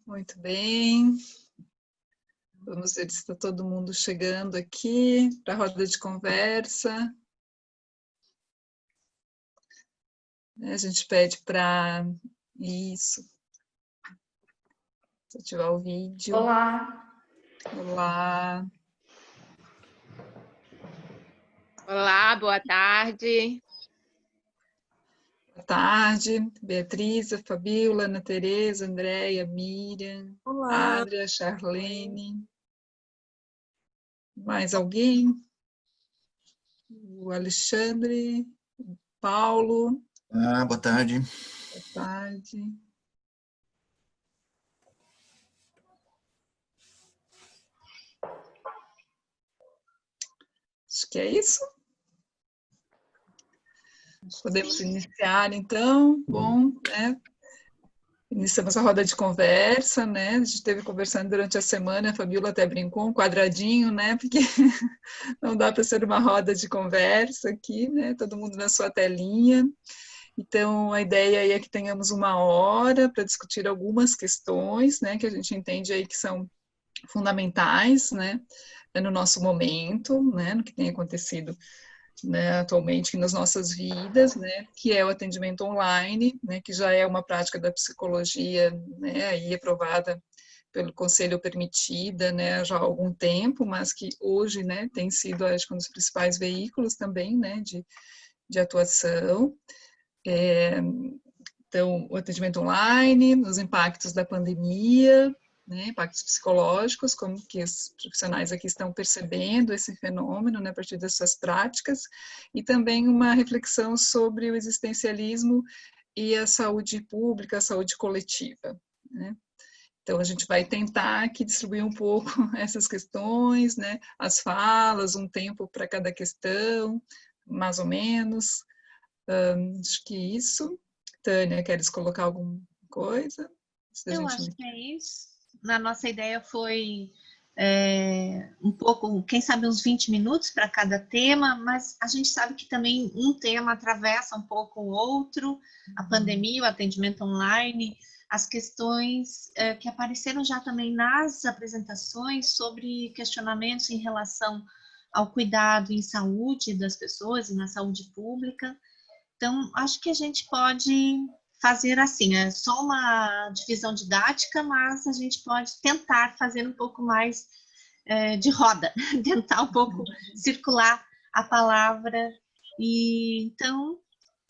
Muito bem. Vamos ver se está todo mundo chegando aqui para a roda de conversa. A gente pede para... Isso. Se ativar o vídeo. Olá. Olá. Olá, boa tarde. Boa tarde, Beatriz, a Fabíola, Ana Tereza, Andréia, Miriam, Olá. Adria, Charlene. Mais alguém? O Alexandre, o Paulo. Boa tarde. Boa tarde. Acho que é isso. Podemos iniciar, então. Bom, né? Iniciamos a roda de conversa, né? A gente esteve conversando durante a semana, a Fabíola até brincou, um quadradinho, né? Porque não dá para ser uma roda de conversa aqui, né? Todo mundo na sua telinha. Então, a ideia aí é que tenhamos 1 hora para discutir algumas questões, né? Que a gente entende aí que são fundamentais, né? No nosso momento, né? No que tem acontecido, né, atualmente nas nossas vidas, né, que é o atendimento online, né, que já é uma prática da psicologia, né, aí aprovada pelo Conselho permitida, né, já há algum tempo, mas que hoje, né, tem sido, acho que um dos principais veículos também, né, de atuação. Então, o atendimento online, os impactos da pandemia, né, impactos psicológicos, como que os profissionais aqui estão percebendo esse fenômeno, né, a partir das suas práticas, e também uma reflexão sobre o existencialismo e a saúde pública, a saúde coletiva, né. Então, a gente vai tentar aqui distribuir um pouco essas questões, né, as falas, um tempo para cada questão, mais ou menos. Acho que isso. Tânia, queres colocar alguma coisa? Eu acho que é isso. A nossa ideia foi um pouco, quem sabe uns 20 minutos para cada tema, mas a gente sabe que também um tema atravessa um pouco o outro, a pandemia, o atendimento online, as questões que apareceram já também nas apresentações sobre questionamentos em relação ao cuidado em saúde das pessoas e na saúde pública. Então, acho que a gente pode fazer assim, é só uma divisão didática, mas a gente pode tentar fazer um pouco mais de roda, tentar um pouco circular a palavra. E então,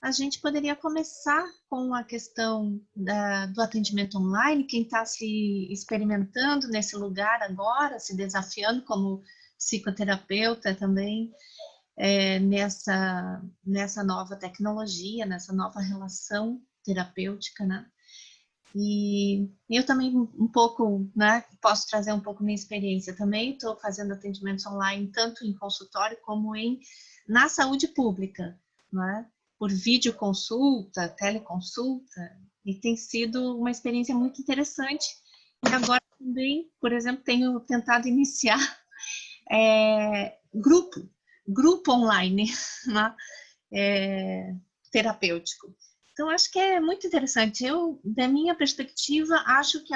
a gente poderia começar com a questão do atendimento online, quem está se experimentando nesse lugar agora, se desafiando como psicoterapeuta também, nessa nova tecnologia, nessa nova relação terapêutica, né? E eu também um pouco, né, posso trazer um pouco minha experiência também, estou fazendo atendimentos online tanto em consultório como na saúde pública, né? Por videoconsulta, teleconsulta, e tem sido uma experiência muito interessante. E agora também, por exemplo, tenho tentado iniciar grupo online, né? Terapêutico. Então, acho que é muito interessante. Eu, da minha perspectiva, acho que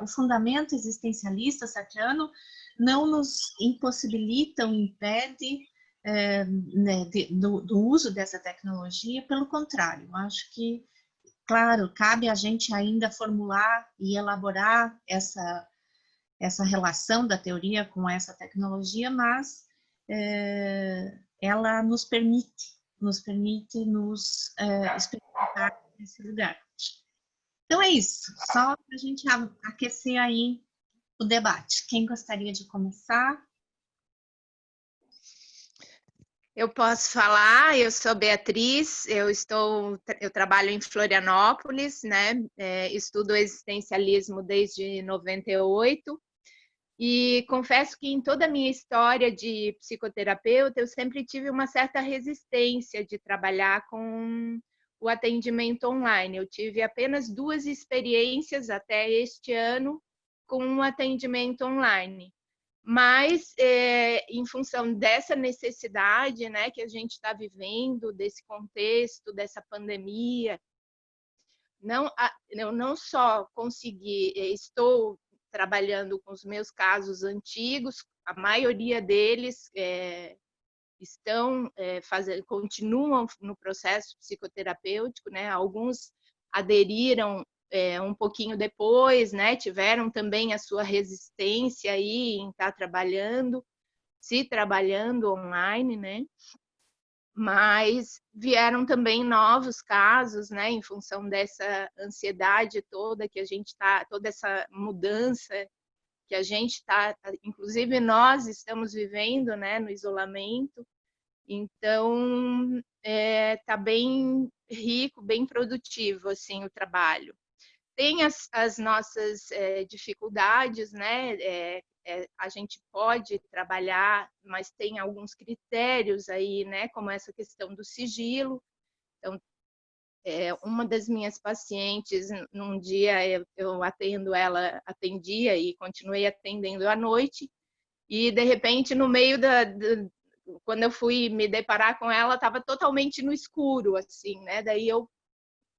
o fundamento existencialista sartreano não nos impossibilita ou impede né, do uso dessa tecnologia, pelo contrário, acho que, claro, cabe a gente ainda formular e elaborar essa relação da teoria com essa tecnologia, mas ela nos permite nos experimentar nesse lugar. Então é isso, só para a gente aquecer aí o debate. Quem gostaria de começar? Eu posso falar, eu sou Beatriz, eu trabalho em Florianópolis, né? Estudo existencialismo desde 98. E confesso que em toda a minha história de psicoterapeuta, eu sempre tive uma certa resistência de trabalhar com o atendimento online. Eu tive apenas 2 experiências até este ano com um atendimento online. Mas, em função dessa necessidade, né, que a gente está vivendo, desse contexto, dessa pandemia, eu não só consegui, estou trabalhando com os meus casos antigos, a maioria deles continuam no processo psicoterapêutico, né? Alguns aderiram um pouquinho depois, né? Tiveram também a sua resistência aí em estar trabalhando online, né? Mas vieram também novos casos, né? Em função dessa ansiedade toda que a gente está, toda essa mudança que a gente está, inclusive nós estamos vivendo, né? No isolamento. Então, tá bem rico, bem produtivo, assim, o trabalho. Tem as nossas dificuldades, né? A gente pode trabalhar, mas tem alguns critérios aí, né? Como essa questão do sigilo. Então, uma das minhas pacientes, num dia eu atendia e continuei atendendo à noite, e de repente, no meio quando eu fui me deparar com ela, estava totalmente no escuro, assim, né? Daí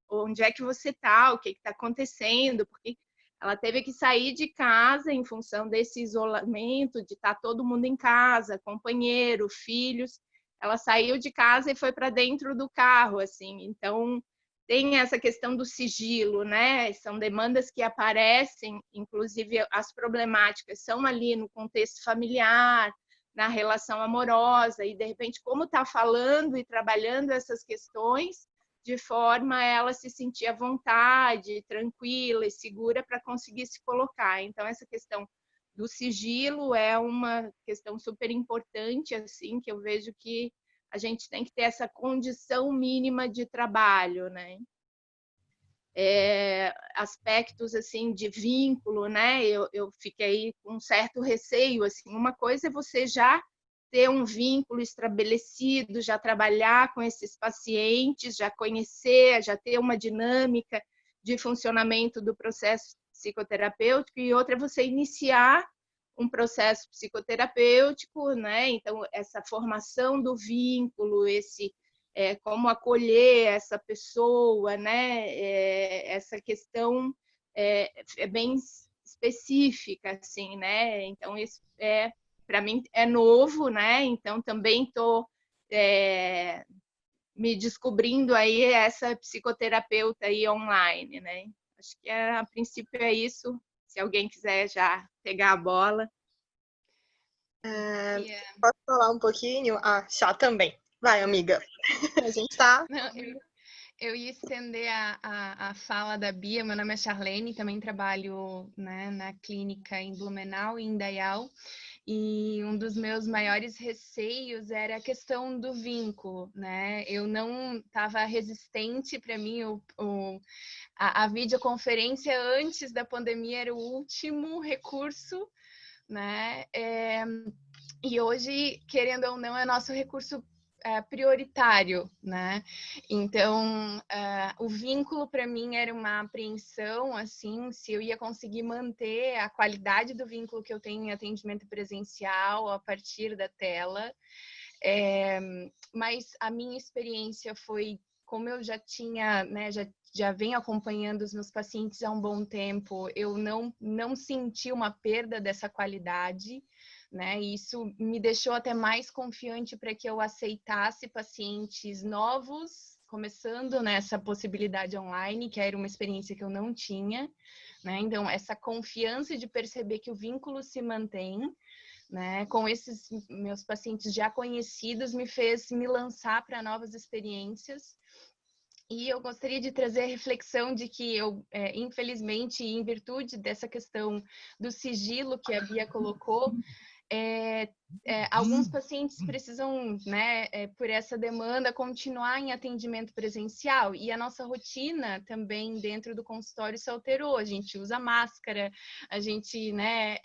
onde é que você está? O que está acontecendo? Porque ela teve que sair de casa em função desse isolamento, de estar todo mundo em casa, companheiro, filhos. Ela saiu de casa e foi para dentro do carro, assim. Então, tem essa questão do sigilo, né? São demandas que aparecem, inclusive as problemáticas são ali no contexto familiar, na relação amorosa, e de repente, como está falando e trabalhando essas questões, de forma a ela se sentir à vontade, tranquila e segura para conseguir se colocar. Então, essa questão do sigilo é uma questão super importante, assim, que eu vejo que a gente tem que ter essa condição mínima de trabalho, né? Aspectos assim de vínculo, né? Eu fiquei com um certo receio, assim. Uma coisa é você já ter um vínculo estabelecido, já trabalhar com esses pacientes, já conhecer, já ter uma dinâmica de funcionamento do processo psicoterapêutico, e outra é você iniciar um processo psicoterapêutico, né? Então, essa formação do vínculo, como acolher essa pessoa, né? Essa questão é bem específica, assim, né? Então, isso para mim é novo, né? Então também estou me descobrindo aí essa psicoterapeuta aí online, né? Acho que a princípio é isso. Se alguém quiser já pegar a bola. Posso falar um pouquinho? Chá também. Vai, amiga. A gente tá... Não, eu ia estender a fala da Bia. Meu nome é Charlene, também trabalho, né, na clínica em Blumenau e em Indaial. E um dos meus maiores receios era a questão do vínculo, né? Eu não estava resistente, para mim, a videoconferência antes da pandemia era o último recurso, né? E hoje, querendo ou não, é nosso recurso prioritário, né? Então, o vínculo para mim era uma apreensão, assim, se eu ia conseguir manter a qualidade do vínculo que eu tenho em atendimento presencial a partir da tela. Mas a minha experiência foi, como eu já tinha, né, já venho acompanhando os meus pacientes há um bom tempo, eu não senti uma perda dessa qualidade, né? Isso me deixou até mais confiante para que eu aceitasse pacientes novos, começando nessa possibilidade online, que era uma experiência que eu não tinha, né? Então, essa confiança de perceber que o vínculo se mantém, né, com esses meus pacientes já conhecidos, me fez me lançar para novas experiências. E eu gostaria de trazer a reflexão de que eu, infelizmente, em virtude dessa questão do sigilo que a Bia colocou, alguns pacientes precisam, né, por essa demanda, continuar em atendimento presencial, e a nossa rotina também dentro do consultório se alterou. A gente usa máscara, a gente, né,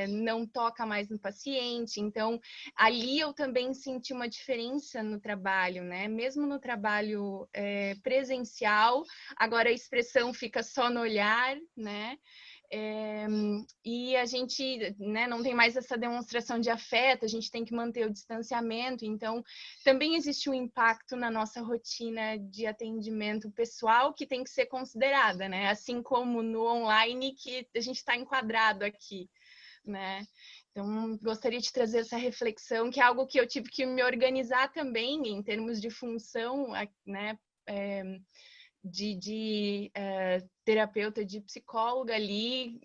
não toca mais no paciente. Então, ali eu também senti uma diferença no trabalho, né? Mesmo no trabalho presencial, agora a expressão fica só no olhar, né? E a gente, né, não tem mais essa demonstração de afeto, a gente tem que manter o distanciamento, então também existe um impacto na nossa rotina de atendimento pessoal que tem que ser considerada, né? Assim como no online que a gente está enquadrado aqui, né? Então, gostaria de trazer essa reflexão, que é algo que eu tive que me organizar também em termos de função, né? De terapeuta, de psicóloga ali,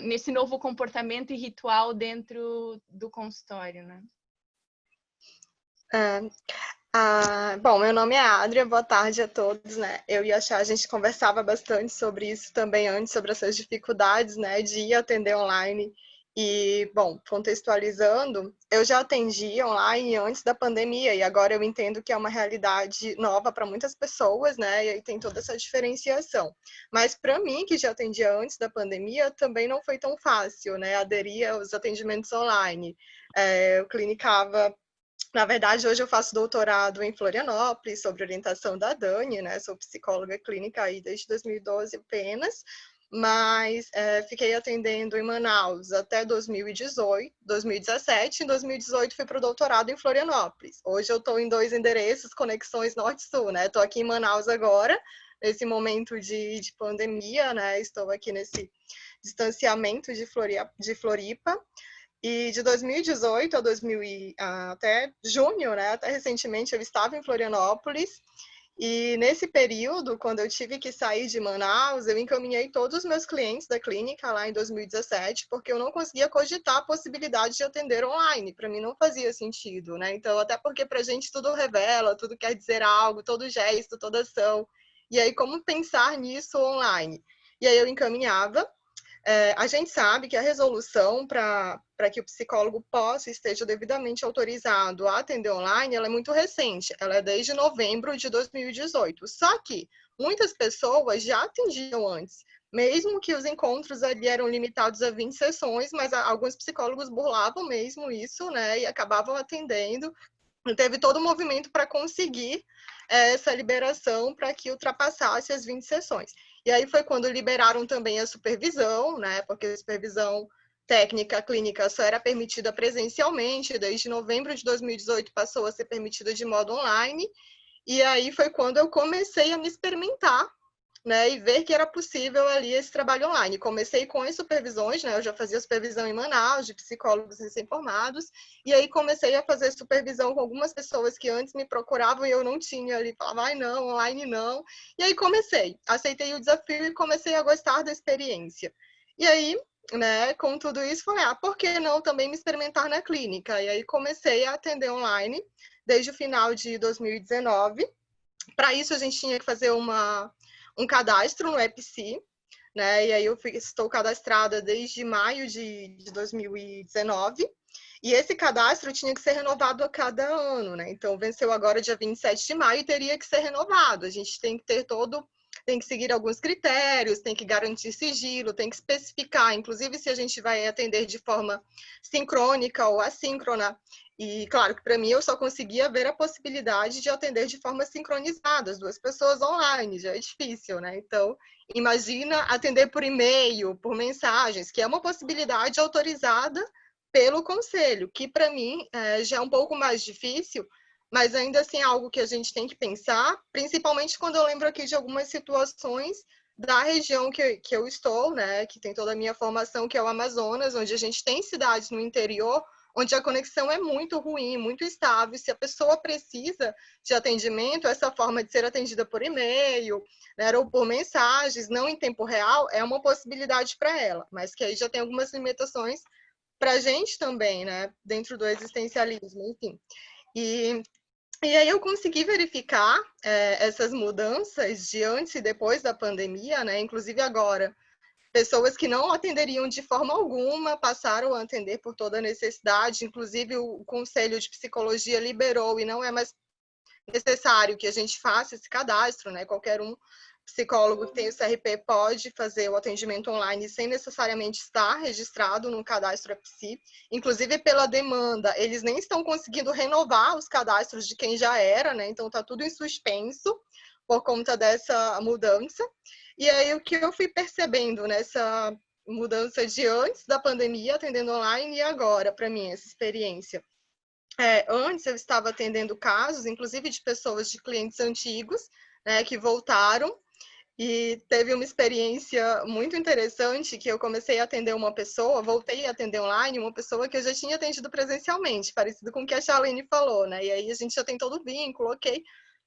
nesse novo comportamento e ritual dentro do consultório, né? Bom, meu nome é Adria, boa tarde a todos, né? Eu e a Chá, a gente conversava bastante sobre isso também antes, sobre essas dificuldades, né, de ir atender online. E, bom, contextualizando, eu já atendi online antes da pandemia e agora eu entendo que é uma realidade nova para muitas pessoas, né? E aí tem toda essa diferenciação. Mas para mim, que já atendia antes da pandemia, também não foi tão fácil, né? Aderir aos atendimentos online. Eu clinicava. Na verdade, hoje eu faço doutorado em Florianópolis, sobre orientação da Dani, né? Sou psicóloga clínica aí desde 2012 apenas, mas fiquei atendendo em Manaus até 2017. Em 2018 fui para o doutorado em Florianópolis. Hoje eu estou em 2 endereços, conexões norte-sul, né? Estou aqui em Manaus agora, nesse momento de pandemia, né? Estou aqui nesse distanciamento de Floripa. E de 2018 até junho, né, até recentemente, eu estava em Florianópolis. E nesse período, quando eu tive que sair de Manaus, eu encaminhei todos os meus clientes da clínica lá em 2017, porque eu não conseguia cogitar a possibilidade de atender online. Para mim não fazia sentido, né? Então, até porque para a gente tudo revela, tudo quer dizer algo, todo gesto, toda ação. E aí, como pensar nisso online? E aí eu encaminhava. A gente sabe que a resolução para que o psicólogo esteja devidamente autorizado a atender online, ela é muito recente, ela é desde novembro de 2018. Só que muitas pessoas já atendiam antes, mesmo que os encontros ali eram limitados a 20 sessões, mas alguns psicólogos burlavam mesmo isso, né, e acabavam atendendo. Teve todo um movimento para conseguir essa liberação para que ultrapassasse as 20 sessões. E aí foi quando liberaram também a supervisão, né? Porque a supervisão técnica clínica só era permitida presencialmente, desde novembro de 2018 passou a ser permitida de modo online. E aí foi quando eu comecei a me experimentar, né, e ver que era possível ali esse trabalho online. Comecei com as supervisões, né, eu já fazia supervisão em Manaus, de psicólogos recém-formados, e aí comecei a fazer supervisão com algumas pessoas que antes me procuravam e eu não tinha ali, falava, ai não, online não, e aí aceitei o desafio e comecei a gostar da experiência. E aí, né, com tudo isso, falei, por que não também me experimentar na clínica? E aí comecei a atender online desde o final de 2019. Para isso, a gente tinha que fazer um cadastro no EPC, né? E aí eu estou cadastrada desde maio de 2019. E esse cadastro tinha que ser renovado a cada ano, né? Então, venceu agora dia 27 de maio e teria que ser renovado. A gente tem que tem que seguir alguns critérios, tem que garantir sigilo, tem que especificar, inclusive se a gente vai atender de forma sincrônica ou assíncrona. E, claro, que para mim eu só conseguia ver a possibilidade de atender de forma sincronizada, as duas pessoas online, já é difícil, né? Então, imagina atender por e-mail, por mensagens, que é uma possibilidade autorizada pelo conselho, que para mim já é um pouco mais difícil, mas ainda assim é algo que a gente tem que pensar, principalmente quando eu lembro aqui de algumas situações da região que eu estou, né, que tem toda a minha formação, que é o Amazonas, onde a gente tem cidades no interior, onde a conexão é muito ruim, muito estável. Se a pessoa precisa de atendimento, essa forma de ser atendida por e-mail, né, ou por mensagens, não em tempo real, é uma possibilidade para ela, mas que aí já tem algumas limitações para a gente também, né, dentro do existencialismo, enfim. E aí eu consegui verificar essas mudanças de antes e depois da pandemia, né, inclusive agora, pessoas que não atenderiam de forma alguma passaram a atender por toda a necessidade, inclusive o Conselho de Psicologia liberou e não é mais necessário que a gente faça esse cadastro, né? Qualquer psicólogo que tem o CRP pode fazer o atendimento online sem necessariamente estar registrado no cadastro EPC. Inclusive, pela demanda, eles nem estão conseguindo renovar os cadastros de quem já era, né? Então, está tudo em suspenso. por conta dessa mudança. E aí, o que eu fui percebendo nessa mudança de antes da pandemia, atendendo online, e agora, para mim, essa experiência? Antes eu estava atendendo casos, inclusive de pessoas, de clientes antigos, né, que voltaram, e teve uma experiência muito interessante que eu comecei a atender uma pessoa, voltei a atender online, uma pessoa que eu já tinha atendido presencialmente, parecido com o que a Charlene falou, né? E aí a gente já tem todo o vínculo, ok.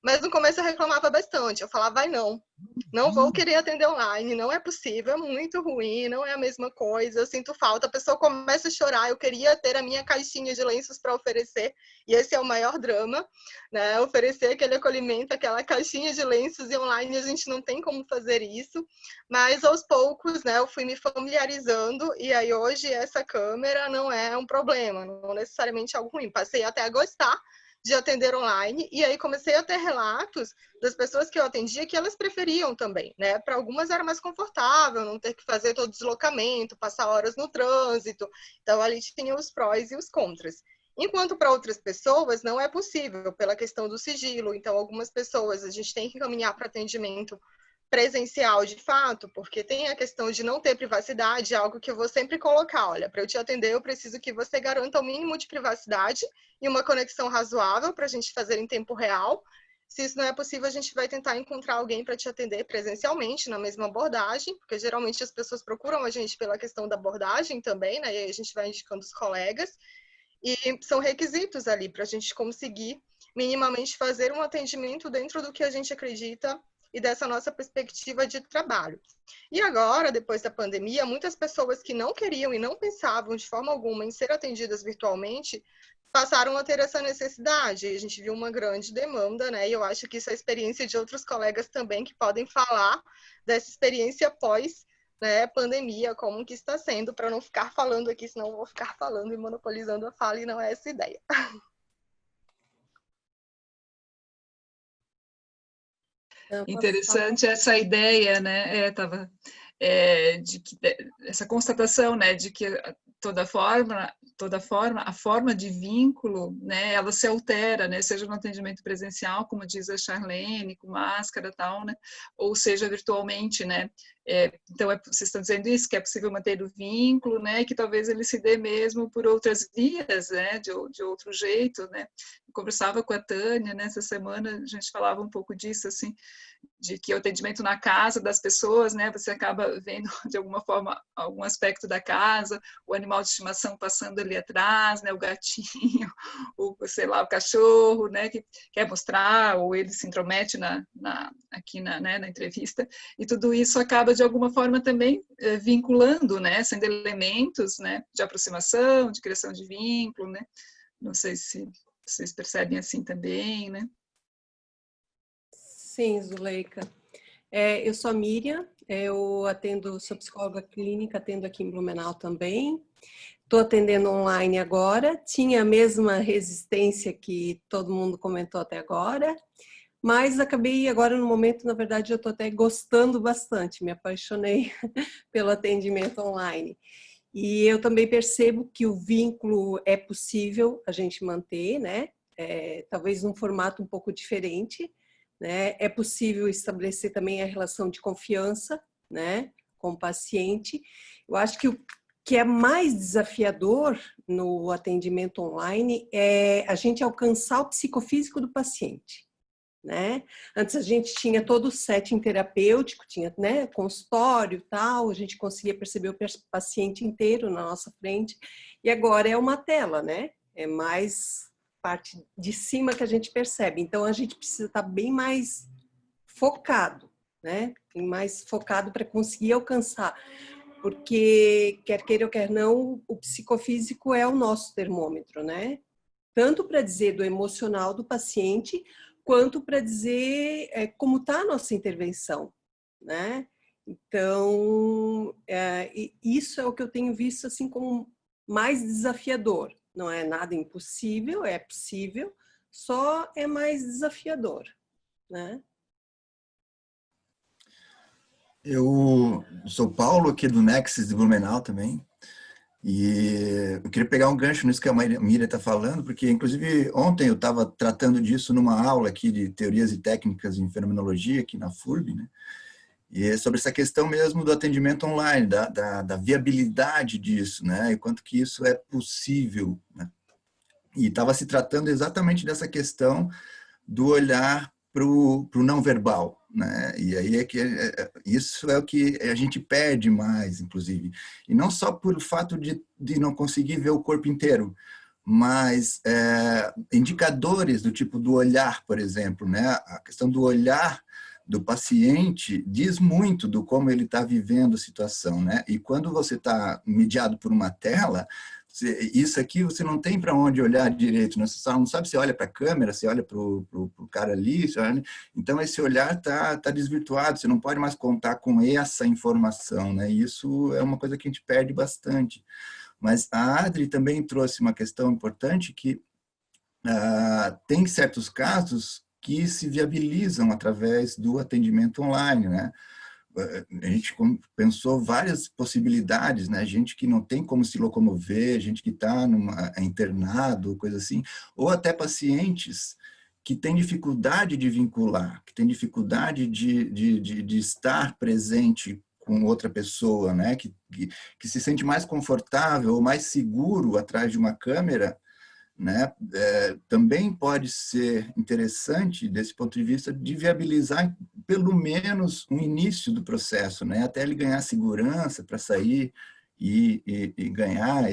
Mas no começo eu reclamava bastante, eu falava, vai não vou querer atender online, não é possível, é muito ruim, não é a mesma coisa, eu sinto falta. A pessoa começa a chorar, eu queria ter a minha caixinha de lenços para oferecer, e esse é o maior drama, né? Oferecer aquele acolhimento, aquela caixinha de lenços, e online a gente não tem como fazer isso, mas aos poucos, né, eu fui me familiarizando, e aí hoje essa câmera não é um problema, não necessariamente algo ruim, passei até a gostar de atender online, e aí comecei a ter relatos das pessoas que eu atendia que elas preferiam também, né? Para algumas era mais confortável, não ter que fazer todo o deslocamento, passar horas no trânsito, então ali tinha os prós e os contras. Enquanto para outras pessoas não é possível, pela questão do sigilo, então algumas pessoas a gente tem que encaminhar para atendimento presencial de fato, porque tem a questão de não ter privacidade, algo que eu vou sempre colocar, olha, para eu te atender eu preciso que você garanta o mínimo de privacidade e uma conexão razoável para a gente fazer em tempo real. Se isso não é possível, a gente vai tentar encontrar alguém para te atender presencialmente, na mesma abordagem, porque geralmente as pessoas procuram a gente pela questão da abordagem também, né, e aí a gente vai indicando os colegas, e são requisitos ali para a gente conseguir minimamente fazer um atendimento dentro do que a gente acredita e dessa nossa perspectiva de trabalho. E agora, depois da pandemia, muitas pessoas que não queriam e não pensavam de forma alguma em ser atendidas virtualmente, passaram a ter essa necessidade. E a gente viu uma grande demanda, né? E eu acho que isso é a experiência de outros colegas também que podem falar dessa experiência pós, né, pandemia, como que está sendo, para não ficar falando aqui, senão eu vou ficar falando e monopolizando a fala, e não é essa a ideia. Interessante essa ideia, né? De que essa constatação, né, de que toda forma, a forma de vínculo, né, ela se altera, né, seja no atendimento presencial, como diz a Charlene, com máscara e tal, né, ou seja virtualmente, né. Então, vocês estão dizendo isso, que é possível manter o vínculo, né, e que talvez ele se dê mesmo por outras vias, né, de outro jeito, né. Eu conversava com a Tânia nessa semana, a gente falava um pouco disso, assim, de que o atendimento na casa das pessoas, né, você acaba vendo de alguma forma algum aspecto da casa, o animal de estimação passando ali atrás, né, o gatinho, o, sei lá, o cachorro, né, que quer mostrar, ou ele se intromete aqui na entrevista, e tudo isso acaba de alguma forma também vinculando, né, sendo elementos, né, de aproximação, de criação de vínculo, né, não sei se vocês percebem assim também, né. Sim, Zuleika. Eu sou a Miriam, eu sou psicóloga clínica, atendo aqui em Blumenau também. Estou atendendo online agora, tinha a mesma resistência que todo mundo comentou até agora, mas acabei agora no momento, na verdade, eu estou até gostando bastante, me apaixonei pelo atendimento online. E eu também percebo que o vínculo é possível a gente manter, né? Talvez num formato um pouco diferente, né? É possível estabelecer também a relação de confiança, né, com o paciente. Eu acho que o que é mais desafiador no atendimento online é a gente alcançar o psicofísico do paciente, né? Antes a gente tinha todo o setting terapêutico, tinha, né, consultório e tal, a gente conseguia perceber o paciente inteiro na nossa frente, e agora é uma tela, né? É mais parte de cima que a gente percebe. Então, a gente precisa estar bem mais focado, né? Mais focado para conseguir alcançar. Porque, quer queira ou quer não, o psicofísico é o nosso termômetro, né? Tanto para dizer do emocional do paciente, quanto para dizer como está a nossa intervenção, né? Então, isso é o que eu tenho visto assim como mais desafiador. Não é nada impossível, é possível, só é mais desafiador, né? Eu sou Paulo, aqui do Nexus de Blumenau também. E eu queria pegar um gancho nisso que a Miriam está falando, porque, inclusive, ontem eu estava tratando disso numa aula aqui de teorias e técnicas em fenomenologia, aqui na FURB, né? E é sobre essa questão mesmo do atendimento online, da viabilidade disso, né? E quanto que isso é possível, né? E estava se tratando exatamente dessa questão do olhar para o não verbal, né? E aí é que isso é o que a gente perde mais, inclusive. E não só por o fato de não conseguir ver o corpo inteiro, mas indicadores do tipo do olhar, por exemplo, né? A questão do olhar do paciente diz muito do como ele está vivendo a situação, né? E quando você está mediado por uma tela, isso aqui você não tem para onde olhar direito, né? Você não sabe se olha para a câmera, se olha para o cara ali, então esse olhar tá desvirtuado, você não pode mais contar com essa informação, né? E isso é uma coisa que a gente perde bastante. Mas a Adri também trouxe uma questão importante que tem certos casos que se viabilizam através do atendimento online, né? A gente pensou várias possibilidades, né? Gente que não tem como se locomover, gente que está internado, coisa assim, ou até pacientes que têm dificuldade de vincular, que têm dificuldade de estar presente com outra pessoa, né? Que se sente mais confortável ou mais seguro atrás de uma câmera, né? Também pode ser interessante, desse ponto de vista, de viabilizar pelo menos um início do processo, né? Até ele ganhar segurança para sair e ganhar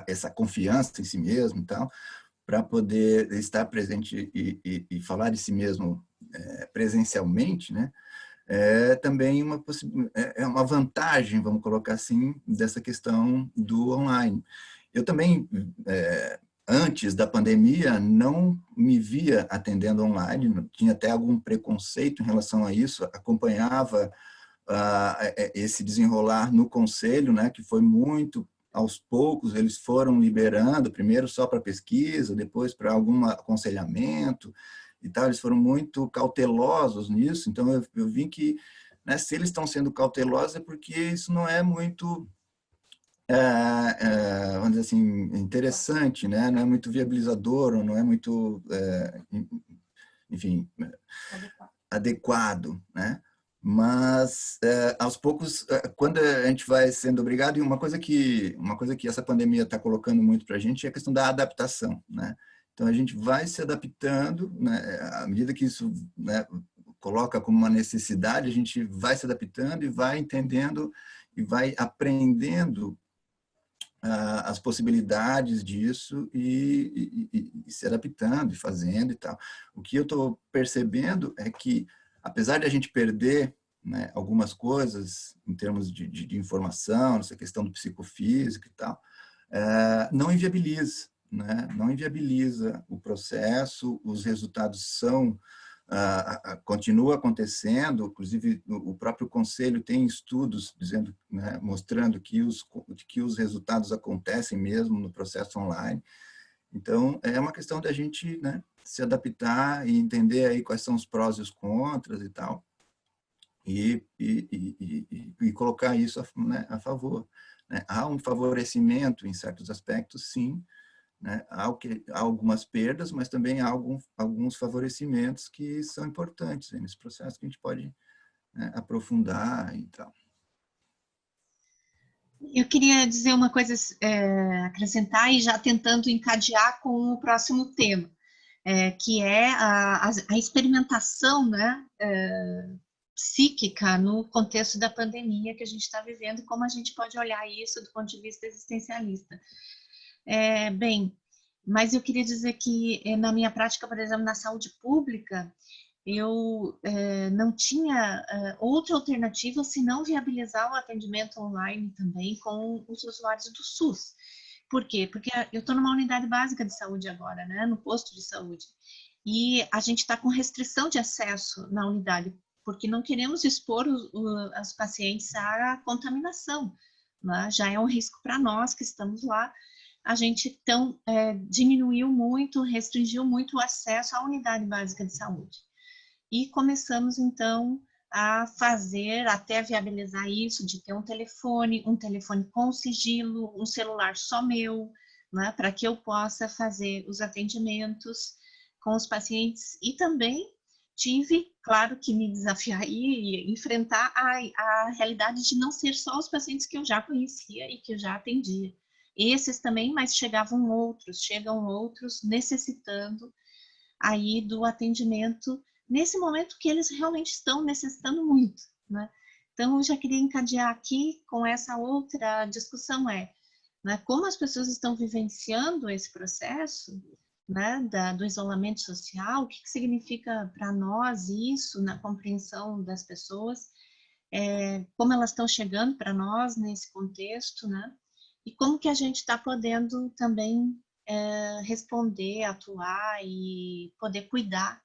essa confiança em si mesmo e tal, para poder estar presente e falar de si mesmo presencialmente, né? Também uma vantagem, vamos colocar assim, dessa questão do online. Eu também, antes da pandemia, não me via atendendo online, tinha até algum preconceito em relação a isso, acompanhava esse desenrolar no conselho, né, que foi muito, aos poucos, eles foram liberando, primeiro só para pesquisa, depois para algum aconselhamento e tal, eles foram muito cautelosos nisso, então eu vi que, né, se eles estão sendo cautelosos é porque isso não é muito... vamos dizer assim, interessante, né? Não é muito viabilizador, ou não é muito, enfim, adequado, né? Mas, aos poucos, quando a gente vai sendo obrigado, e uma coisa que essa pandemia está colocando muito para a gente é a questão da adaptação, né? Então, a gente vai se adaptando, né? À medida que isso, né, coloca como uma necessidade, a gente vai se adaptando e vai entendendo e vai aprendendo as possibilidades disso e se adaptando e fazendo e tal. O que eu estou percebendo é que, apesar de a gente perder, né, algumas coisas em termos de informação, essa questão do psicofísico e tal, não inviabiliza, né? Não inviabiliza o processo, os resultados são... continua acontecendo, inclusive o próprio conselho tem estudos dizendo, né, mostrando que os resultados acontecem mesmo no processo online. Então, é uma questão da gente, né, se adaptar e entender aí quais são os prós e os contras e tal, e colocar isso, né, a favor, né? Há um favorecimento em certos aspectos, sim, né? Há algumas perdas, mas também há alguns favorecimentos que são importantes nesse processo que a gente pode, né, aprofundar e tal. Eu queria dizer uma coisa, acrescentar e já tentando encadear com o próximo tema, que é a experimentação, né, psíquica no contexto da pandemia que a gente está vivendo, como a gente pode olhar isso do ponto de vista existencialista. Bem, mas eu queria dizer que na minha prática, por exemplo, na saúde pública, eu não tinha outra alternativa senão viabilizar o atendimento online também com os usuários do SUS. Por quê? Porque eu estou numa unidade básica de saúde agora, né, no posto de saúde, e a gente está com restrição de acesso na unidade, porque não queremos expor os pacientes à contaminação, né? Já é um risco para nós que estamos lá. A gente, então, diminuiu muito, restringiu muito o acesso à unidade básica de saúde. E começamos, então, a fazer, até viabilizar isso, de ter um telefone com sigilo, um celular só meu, né, para que eu possa fazer os atendimentos com os pacientes. E também tive, claro, que me desafiar e enfrentar a realidade de não ser só os pacientes que eu já conhecia e que eu já atendia. Esses também, mas chegam outros necessitando aí do atendimento nesse momento que eles realmente estão necessitando muito, né? Então, eu já queria encadear aqui com essa outra discussão, né, como as pessoas estão vivenciando esse processo, né, do isolamento social, o que significa para nós isso na compreensão das pessoas, como elas estão chegando para nós nesse contexto, né, e como que a gente está podendo também responder, atuar e poder cuidar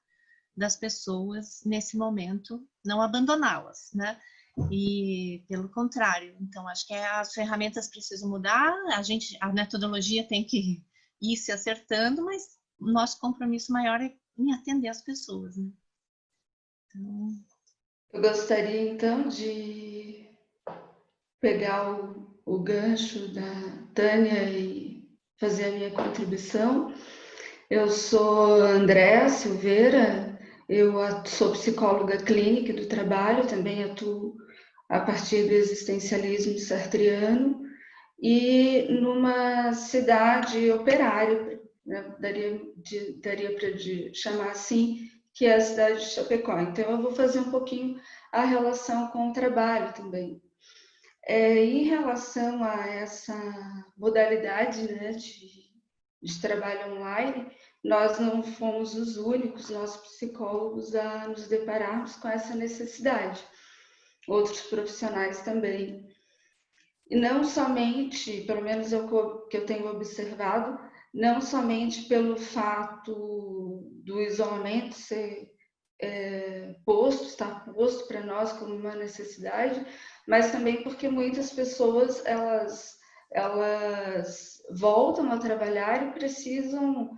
das pessoas nesse momento, não abandoná-las, né? E pelo contrário, então acho que as ferramentas precisam mudar, a metodologia tem que ir se acertando, mas o nosso compromisso maior é em atender as pessoas, né? Então... Eu gostaria então de pegar o gancho da Tânia e fazer a minha contribuição. Eu sou Andréa Silveira, eu sou psicóloga clínica do trabalho, também atuo a partir do existencialismo sartreano e numa cidade operária, né, daria para chamar assim, que é a cidade de Chapecó. Então, eu vou fazer um pouquinho a relação com o trabalho também. Em relação a essa modalidade, né, de trabalho online, nós não fomos os únicos, nós psicólogos, a nos depararmos com essa necessidade. Outros profissionais também. E não somente, pelo menos é o que eu tenho observado, não somente pelo fato do isolamento ser estar posto para nós como uma necessidade, mas também porque muitas pessoas elas voltam a trabalhar e precisam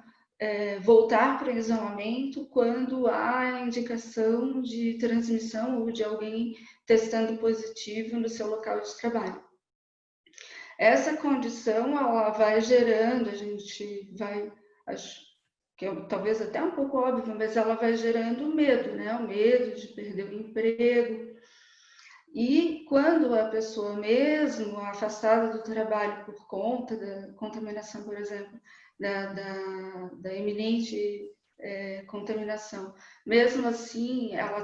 voltar para o isolamento quando há indicação de transmissão ou de alguém testando positivo no seu local de trabalho. Essa condição ela vai gerando, a gente vai, acho que talvez até um pouco óbvio, mas ela vai gerando medo, né? O medo de perder o emprego. E quando a pessoa mesmo afastada do trabalho por conta da contaminação, por exemplo, da iminente contaminação, mesmo assim ela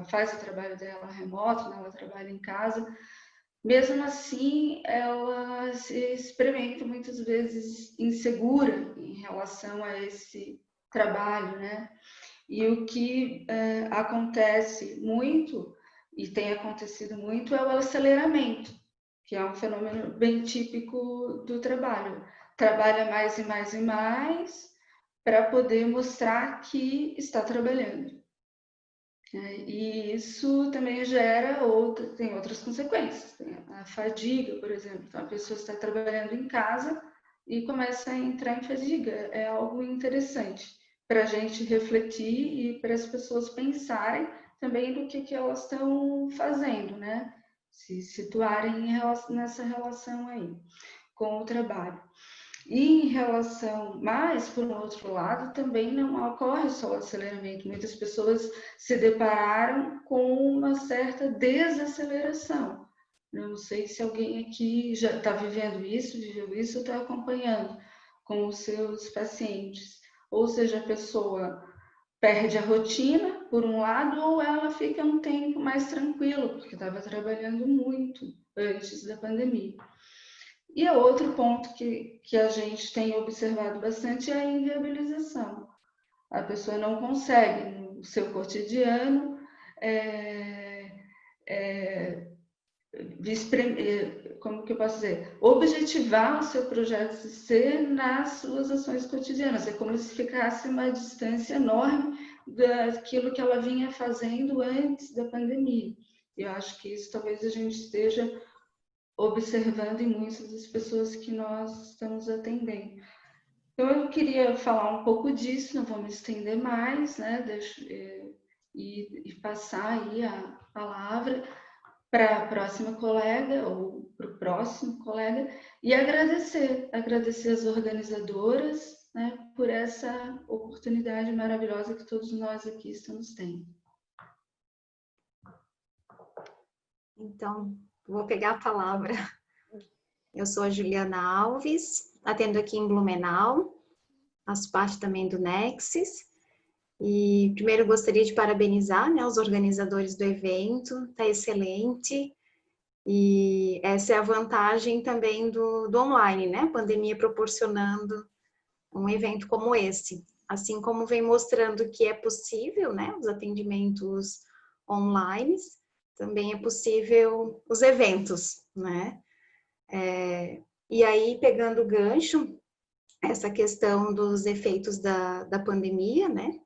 faz o trabalho dela remoto, né? Ela trabalha em casa, mesmo assim ela se experimenta muitas vezes insegura em relação a esse trabalho, né? E o que acontece muito, e tem acontecido muito, é o aceleramento, que é um fenômeno bem típico do trabalho. Trabalha mais e mais e mais para poder mostrar que está trabalhando. E isso também tem outras consequências. Tem a fadiga, por exemplo. Então, a pessoa está trabalhando em casa e começa a entrar em fadiga. É algo interessante para a gente refletir e para as pessoas pensarem também do que elas estão fazendo, né? Se situarem nessa relação aí com o trabalho. E em relação, mas por um outro lado, também não ocorre só o aceleramento. Muitas pessoas se depararam com uma certa desaceleração. Eu não sei se alguém aqui já está vivendo isso, viveu isso, está acompanhando com os seus pacientes. Ou seja, a pessoa perde a rotina, por um lado, ou ela fica um tempo mais tranquila, porque estava trabalhando muito antes da pandemia. E outro ponto que a gente tem observado bastante é a inviabilização. A pessoa não consegue, no seu cotidiano, como que eu posso dizer? Objetivar o seu projeto de ser nas suas ações cotidianas. É como se ficasse uma distância enorme daquilo que ela vinha fazendo antes da pandemia. Eu acho que isso talvez a gente esteja observando em muitas das pessoas que nós estamos atendendo. Então, eu queria falar um pouco disso, não vou me estender mais, né? e passar aí a palavra para a próxima colega ou para o próximo colega e agradecer as organizadoras, né, por essa oportunidade maravilhosa que todos nós aqui estamos tendo. Então, vou pegar a palavra. Eu sou a Juliana Alves, atendo aqui em Blumenau, faço parte também do Nexus. E primeiro gostaria de parabenizar, né, os organizadores do evento, está excelente. E essa é a vantagem também do online, né? A pandemia proporcionando um evento como esse. Assim como vem mostrando que é possível, né, os atendimentos online, também é possível os eventos, né? E aí, pegando o gancho, essa questão dos efeitos da pandemia, né?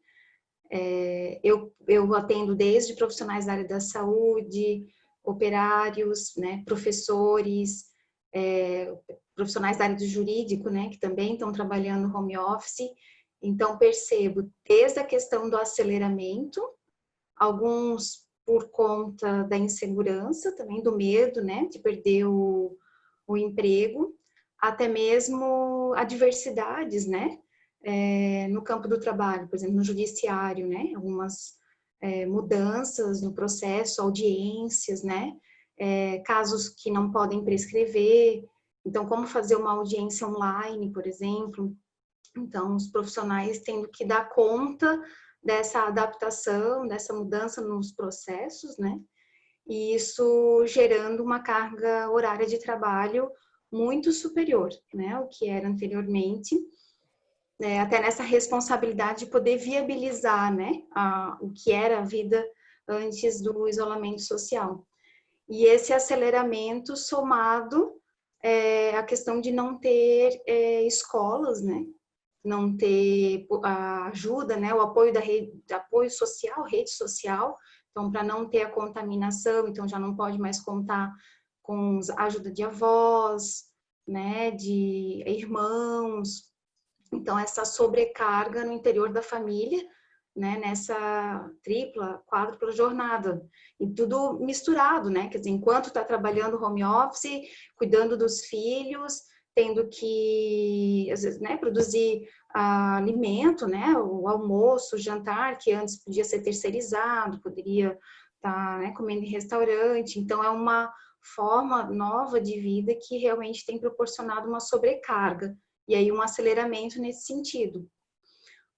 Eu atendo desde profissionais da área da saúde, operários, né, professores, profissionais da área do jurídico, né, que também estão trabalhando home office. Então, percebo desde a questão do aceleramento, alguns por conta da insegurança, também do medo, né, de perder o emprego, até mesmo adversidades, né, no campo do trabalho, por exemplo, no judiciário, né, algumas mudanças no processo, audiências, né, casos que não podem prescrever, então como fazer uma audiência online, por exemplo. Então, os profissionais tendo que dar conta dessa adaptação, dessa mudança nos processos, né, e isso gerando uma carga horária de trabalho muito superior, né, ao que era anteriormente, até nessa responsabilidade de poder viabilizar, né, o que era a vida antes do isolamento social. E esse aceleramento somado à questão de não ter escolas, né, não ter a ajuda, né, o apoio da rede, apoio social, rede social, então para não ter a contaminação, então já não pode mais contar com a ajuda de avós, né, de irmãos. Então, essa sobrecarga no interior da família, né, nessa tripla, quádrupla jornada, e tudo misturado, né, quer dizer, enquanto está trabalhando home office, cuidando dos filhos, tendo que, às vezes, né, produzir alimento, né, o almoço, o jantar, que antes podia ser terceirizado, poderia estar, né, comendo em restaurante, então é uma forma nova de vida que realmente tem proporcionado uma sobrecarga, e aí um aceleramento nesse sentido.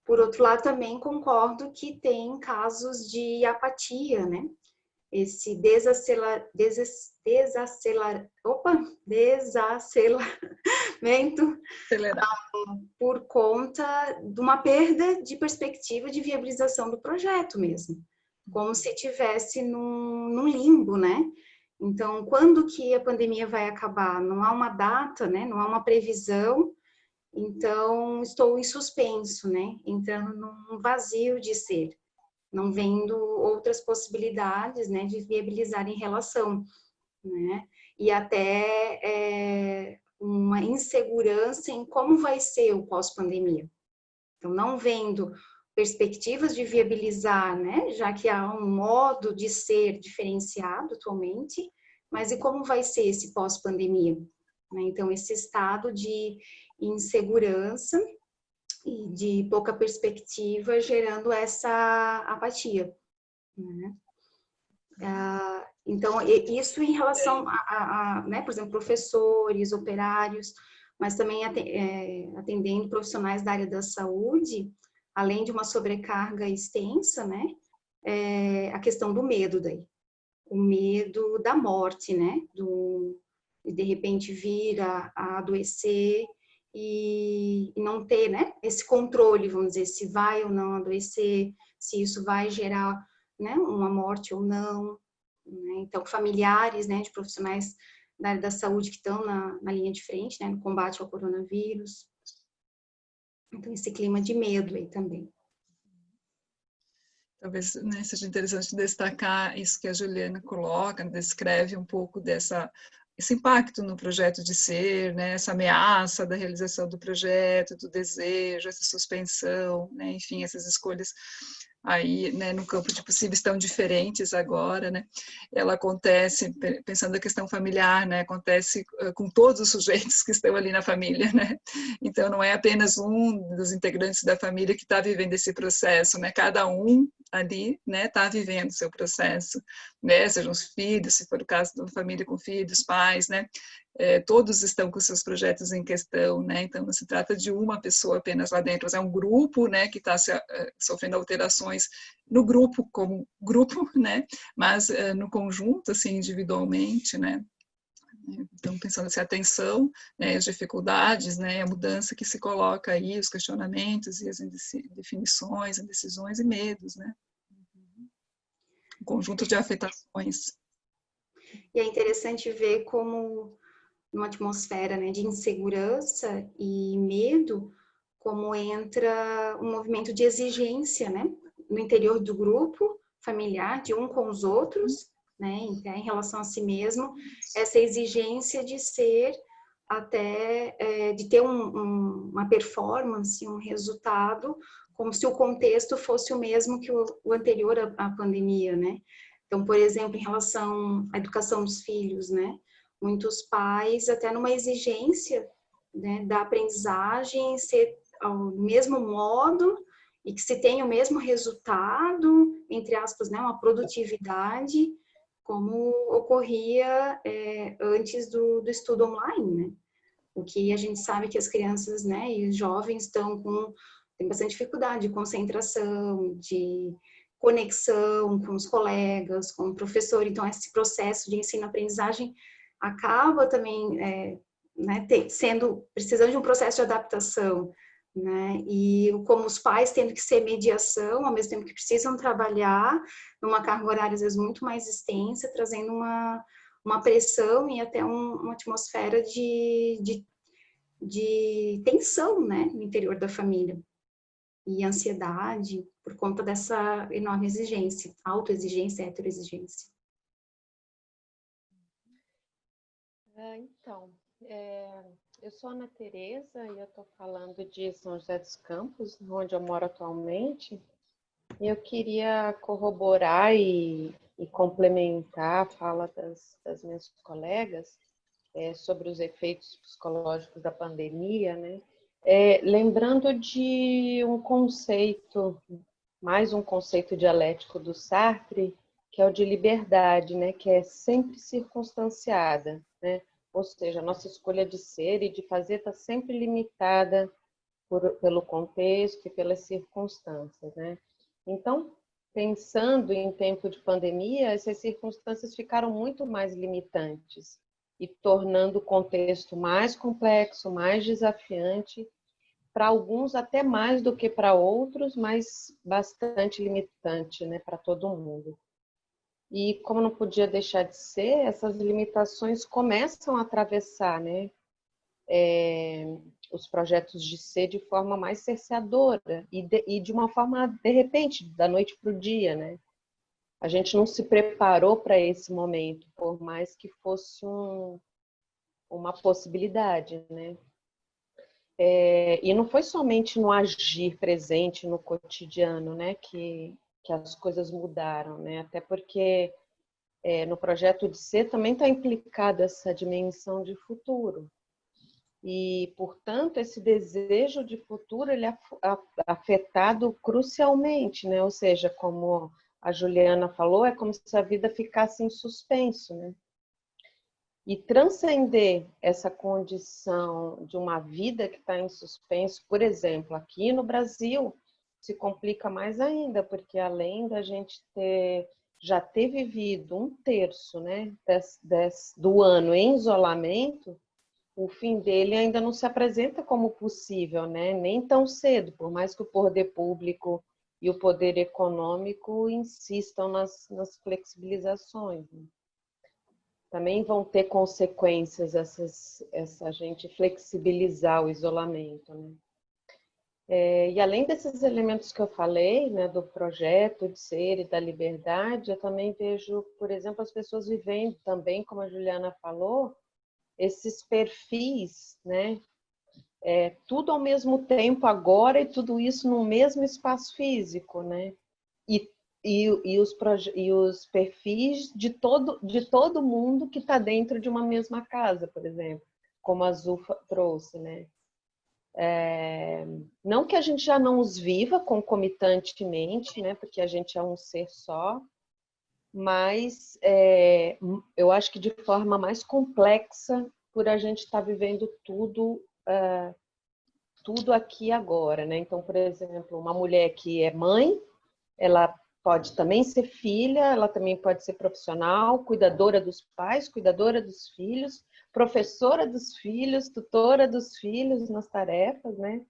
Por outro lado, também concordo que tem casos de apatia, né? Esse desaceleramento por conta de uma perda de perspectiva de viabilização do projeto mesmo. Como se estivesse num limbo, né? Então, quando que a pandemia vai acabar? Não há uma data, né? Não há uma previsão. Então, estou em suspenso, né? Entrando num vazio de ser, não vendo outras possibilidades, né, de viabilizar em relação, né? E até uma insegurança em como vai ser o pós-pandemia. Então, não vendo perspectivas de viabilizar, né, já que há um modo de ser diferenciado atualmente, mas e como vai ser esse pós-pandemia? Né? Então, esse estado de insegurança e de pouca perspectiva gerando essa apatia, né? Então, isso em relação né, por exemplo, professores, operários, mas também atendendo profissionais da área da saúde, além de uma sobrecarga extensa, né, a questão do medo daí, o medo da morte, né, de repente vir a adoecer, e não ter, né, esse controle, vamos dizer, se vai ou não adoecer, se isso vai gerar, né, uma morte ou não, né? Então, familiares, né, de profissionais da área da saúde que estão na linha de frente, né, no combate ao coronavírus. Então, esse clima de medo aí também. Talvez, né, seja interessante destacar isso que a Juliana coloca, descreve um pouco esse impacto no projeto de ser, né, essa ameaça da realização do projeto, do desejo, essa suspensão, né, enfim, essas escolhas aí, né, no campo de possíveis tão diferentes agora, né, ela acontece, pensando na questão familiar, né, acontece com todos os sujeitos que estão ali na família, né, então não é apenas um dos integrantes da família que está vivendo esse processo, né, cada um ali, né, está vivendo o seu processo, né, sejam os filhos, se for o caso de uma família com filhos, pais, né, todos estão com seus projetos em questão, né, então não se trata de uma pessoa apenas lá dentro, mas é um grupo, né, que está sofrendo alterações no grupo, como grupo, né, mas no conjunto, assim, individualmente, né, então pensando assim, a atenção, né, as dificuldades, né, a mudança que se coloca aí, os questionamentos e as definições, indecisões e medos, né, um conjunto de afetações. E é interessante ver como, numa atmosfera, né, de insegurança e medo, como entra um movimento de exigência, né, no interior do grupo familiar, de um com os outros, né, em relação a si mesmo, essa exigência de ser até, de ter uma performance, um resultado, como se o contexto fosse o mesmo que o anterior à pandemia, né. Então, por exemplo, em relação à educação dos filhos, né, muitos pais, até numa exigência, né, da aprendizagem ser ao mesmo modo e que se tenha o mesmo resultado, entre aspas, né, uma produtividade, como ocorria antes do estudo online, né? O que a gente sabe que as crianças, né, e os jovens têm bastante dificuldade de concentração, de conexão com os colegas, com o professor. Então, esse processo de ensino-aprendizagem acaba também né, precisando de um processo de adaptação, né? E como os pais tendo que ser mediação, ao mesmo tempo que precisam trabalhar numa carga horária às vezes muito mais extensa, trazendo uma pressão e até uma atmosfera de tensão, né, no interior da família. E ansiedade por conta dessa enorme exigência, autoexigência, heteroexigência. Então, eu sou Ana Tereza e eu estou falando de São José dos Campos, onde eu moro atualmente. E eu queria corroborar e complementar a fala das minhas colegas sobre os efeitos psicológicos da pandemia, né? Lembrando de um conceito, mais um conceito dialético do Sartre, que é o de liberdade, né? Que é sempre circunstanciada, né? Ou seja, a nossa escolha de ser e de fazer está sempre limitada pelo contexto e pelas circunstâncias, né? Então, pensando em tempo de pandemia, essas circunstâncias ficaram muito mais limitantes e tornando o contexto mais complexo, mais desafiante, para alguns até mais do que para outros, mas bastante limitante, né, para todo mundo. E como não podia deixar de ser, essas limitações começam a atravessar, né, os projetos de ser de forma mais cerceadora e de uma forma, de repente, da noite para o dia, né? A gente não se preparou para esse momento, por mais que fosse uma possibilidade, né? E não foi somente no agir presente, no cotidiano, né, que as coisas mudaram, né? Até porque no projeto de ser também está implicada essa dimensão de futuro. E, portanto, esse desejo de futuro ele é afetado crucialmente, né? Ou seja, como a Juliana falou, é como se a vida ficasse em suspenso, né? E transcender essa condição de uma vida que está em suspenso, por exemplo, aqui no Brasil, se complica mais ainda, porque além da gente já ter vivido 1/3, né, do ano em isolamento, o fim dele ainda não se apresenta como possível, né? Nem tão cedo, por mais que o poder público e o poder econômico insistam nas flexibilizações. Né? Também vão ter consequências essa gente flexibilizar o isolamento. Né? E além desses elementos que eu falei, né, do projeto de ser e da liberdade, eu também vejo, por exemplo, as pessoas vivendo também, como a Juliana falou, esses perfis, né? Tudo ao mesmo tempo agora e tudo isso no mesmo espaço físico, né? e os perfis de todo mundo que está dentro de uma mesma casa, por exemplo, como a Azul trouxe, né? Não que a gente já não os viva concomitantemente, né? Porque a gente é um ser só, mas eu acho que de forma mais complexa, por a gente estar vivendo tudo aqui e agora, né? Então, por exemplo, uma mulher que é mãe, ela pode também ser filha, ela também pode ser profissional, cuidadora dos pais, cuidadora dos filhos, professora dos filhos, tutora dos filhos nas tarefas, né?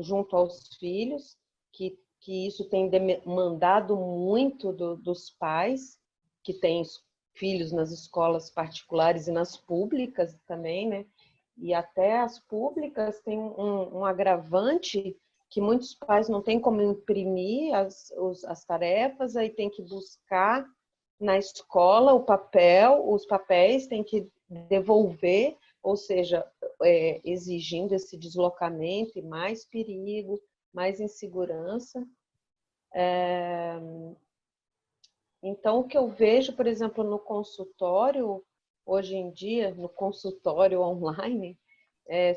Junto aos filhos, que isso tem demandado muito dos pais, que têm filhos nas escolas particulares e nas públicas também, né? E até as públicas têm um agravante que muitos pais não têm como imprimir as tarefas, aí tem que buscar na escola os papéis, tem que devolver, ou seja, exigindo esse deslocamento e mais perigo, mais insegurança. Então, o que eu vejo, por exemplo, no consultório, hoje em dia, no consultório online,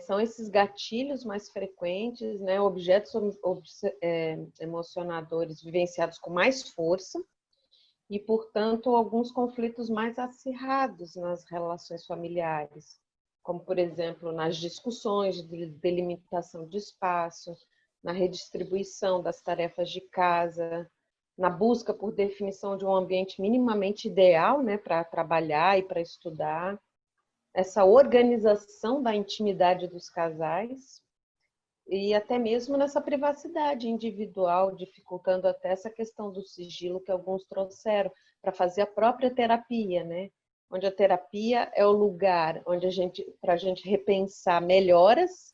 são esses gatilhos mais frequentes, né? Objetos emocionadores vivenciados com mais força e, portanto, alguns conflitos mais acirrados nas relações familiares, como, por exemplo, nas discussões de delimitação de espaço, na redistribuição das tarefas de casa, na busca por definição de um ambiente minimamente ideal, né, para trabalhar e para estudar, essa organização da intimidade dos casais e até mesmo nessa privacidade individual, dificultando até essa questão do sigilo que alguns trouxeram para fazer a própria terapia, né? Onde a terapia é o lugar onde para a gente repensar melhoras,